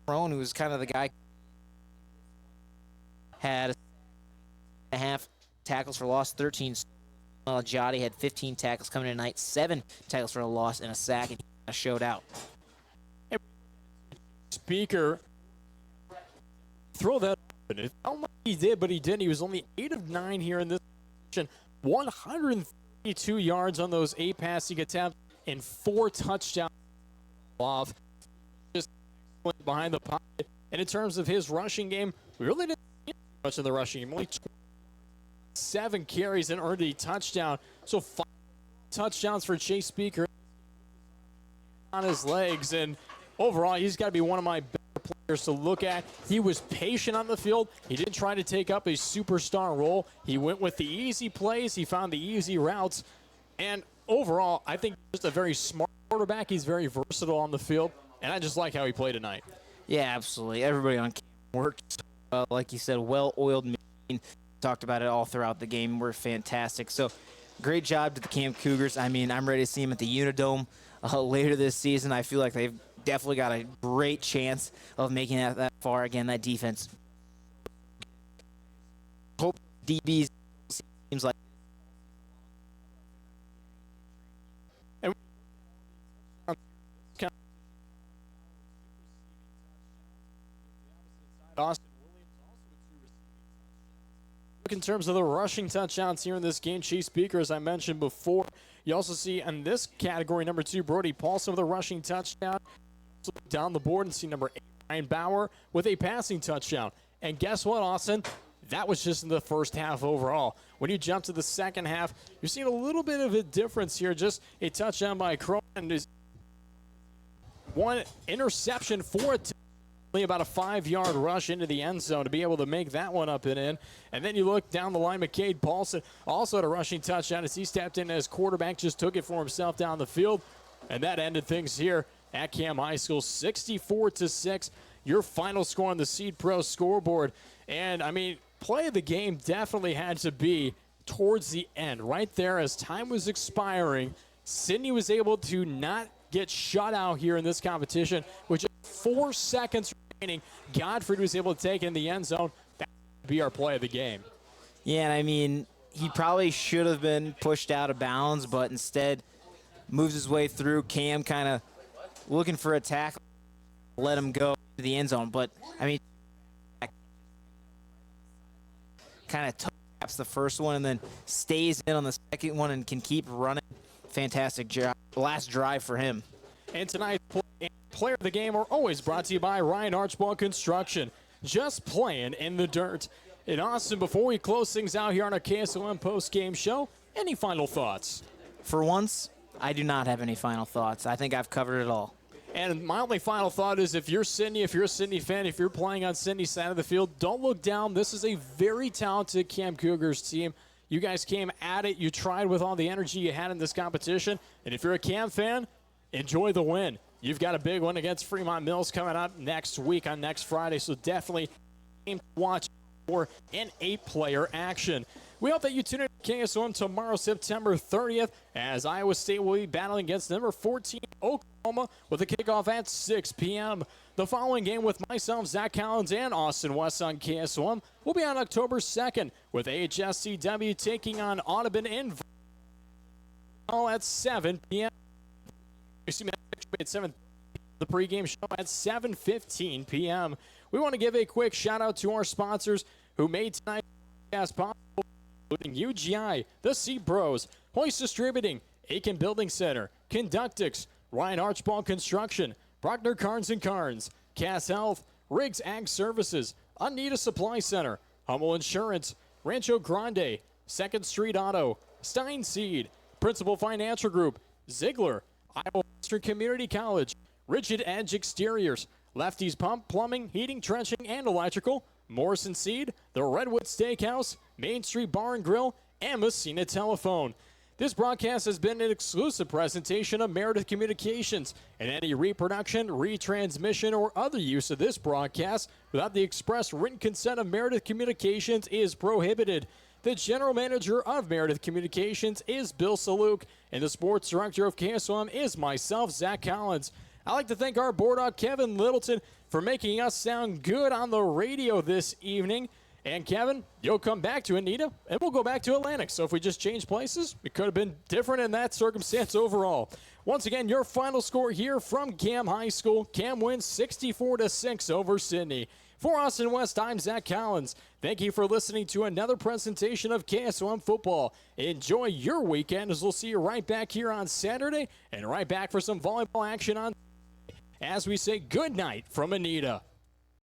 who was kind of the guy, had a half tackles for loss, 13. Jotty had 15 tackles coming in tonight, 7 tackles for a loss and a sack, and he showed out. Speaker, throw that up. It felt like he did, but he didn't. He was only 8 of 9 here in this position. 132 yards on those 8 passing attempts and 4 touchdowns off. Just behind the pocket. And in terms of his rushing game, we really didn't see much in the rushing game. Only 7 carries and earned a touchdown. So 5 touchdowns for Chase Speaker on his legs. And overall, he's got to be one of my better players to look at. He was patient on the field. He didn't try to take up a superstar role. He went with the easy plays. He found the easy routes. And overall, I think he's just a very smart quarterback. He's very versatile on the field. And I just like how he played tonight. Yeah, absolutely. Everybody on camp worked, like you said, well-oiled machine. Talked about it all throughout the game. We're fantastic. So great job to the Camp Cougars. I mean, I'm ready to see them at the Unidome later this season. I feel like they've definitely got a great chance of making it that far. Again, that defense. Hope DBs seems like. Austin Williams also with 2 receiving touchdowns. Look in terms of the rushing touchdowns here in this game, Chase Speaker, as I mentioned before. You also see in this category, number 2, Brody Paulson with a rushing touchdown. Also down the board and see number 8, Ryan Bauer with a passing touchdown. And guess what, Austin? That was just in the first half overall. When you jump to the second half, you're seeing a little bit of a difference here. Just a touchdown by Crow and 1 interception for a about a 5-yard rush into the end zone to be able to make that one up and in. And then you look down the line, McCade Paulson also had a rushing touchdown as he stepped in as quarterback, just took it for himself down the field. And that ended things here at Cam High School, 64-6. Your final score on the Seed Pro scoreboard. And, I mean, play of the game definitely had to be towards the end. Right there as time was expiring, Sidney was able to not get shut out here in this competition with just 4 seconds remaining. Godfrey was able to take in the end zone. That would be our play of the game. Yeah, and I mean, he probably should have been pushed out of bounds, but instead moves his way through. Cam kind of looking for a tackle, let him go to the end zone. But, I mean, kind of taps the first one and then stays in on the second one and can keep running. Fantastic job. Last drive for him. And tonight's player of the game are always brought to you by Ryan Archibald Construction. Just playing in the dirt. And Austin, before we close things out here on our KSOM post-game show, any final thoughts? For once, I do not have any final thoughts. I think I've covered it all. And my only final thought is if you're a Sidney fan, if you're playing on Sidney's side of the field, don't look down. This is a very talented Cam Cougars team. You guys came at it. You tried with all the energy you had in this competition. And if you're a Cam fan, enjoy the win. You've got a big one against Fremont Mills coming up next week on next Friday. So definitely watch for an 8-player action. We hope that you tune in to KSOM tomorrow, September 30th, as Iowa State will be battling against number 14, Oklahoma, with a kickoff at 6 p.m. The following game with myself, Zach Collins, and Austin West on KSOM will be on October 2nd, with AHSCW taking on Audubon in all at 7 p.m. At 7 the pregame show at 7:15 p.m. We want to give a quick shout out to our sponsors who made tonight's podcast possible, including UGI, the Sea Bros, Hoist Distributing, Aiken Building Center, Conductix, Ryan Archibald Construction, Brockner Carnes & Carnes, Cass Health, Riggs Ag Services, Anita Supply Center, Hummel Insurance, Rancho Grande, 2nd Street Auto, Stein Seed, Principal Financial Group, Ziegler, Iowa Western Community College, Rigid Edge Exteriors, Lefty's Pump, Plumbing, Heating, Trenching, and Electrical, Morrison Seed, the Redwood Steakhouse, Main Street Bar and Grill, and Messina Telephone. This broadcast has been an exclusive presentation of Meredith Communications, and any reproduction, retransmission, or other use of this broadcast without the express written consent of Meredith Communications is prohibited. The general manager of Meredith Communications is Bill Saluk, and the sports director of KSOM is myself, Zach Collins. I'd like to thank our board dog, Kevin Littleton, for making us sound good on the radio this evening. And Kevin, you'll come back to Anita, and we'll go back to Atlantic. So if we just change places, it could have been different in that circumstance overall. Once again, your final score here from Cam High School. Cam wins 64-6 over Sidney. For Austin West, I'm Zach Collins. Thank you for listening to another presentation of KSOM Football. Enjoy your weekend, as we'll see you right back here on Saturday, and right back for some volleyball action on as we say good night from Anita.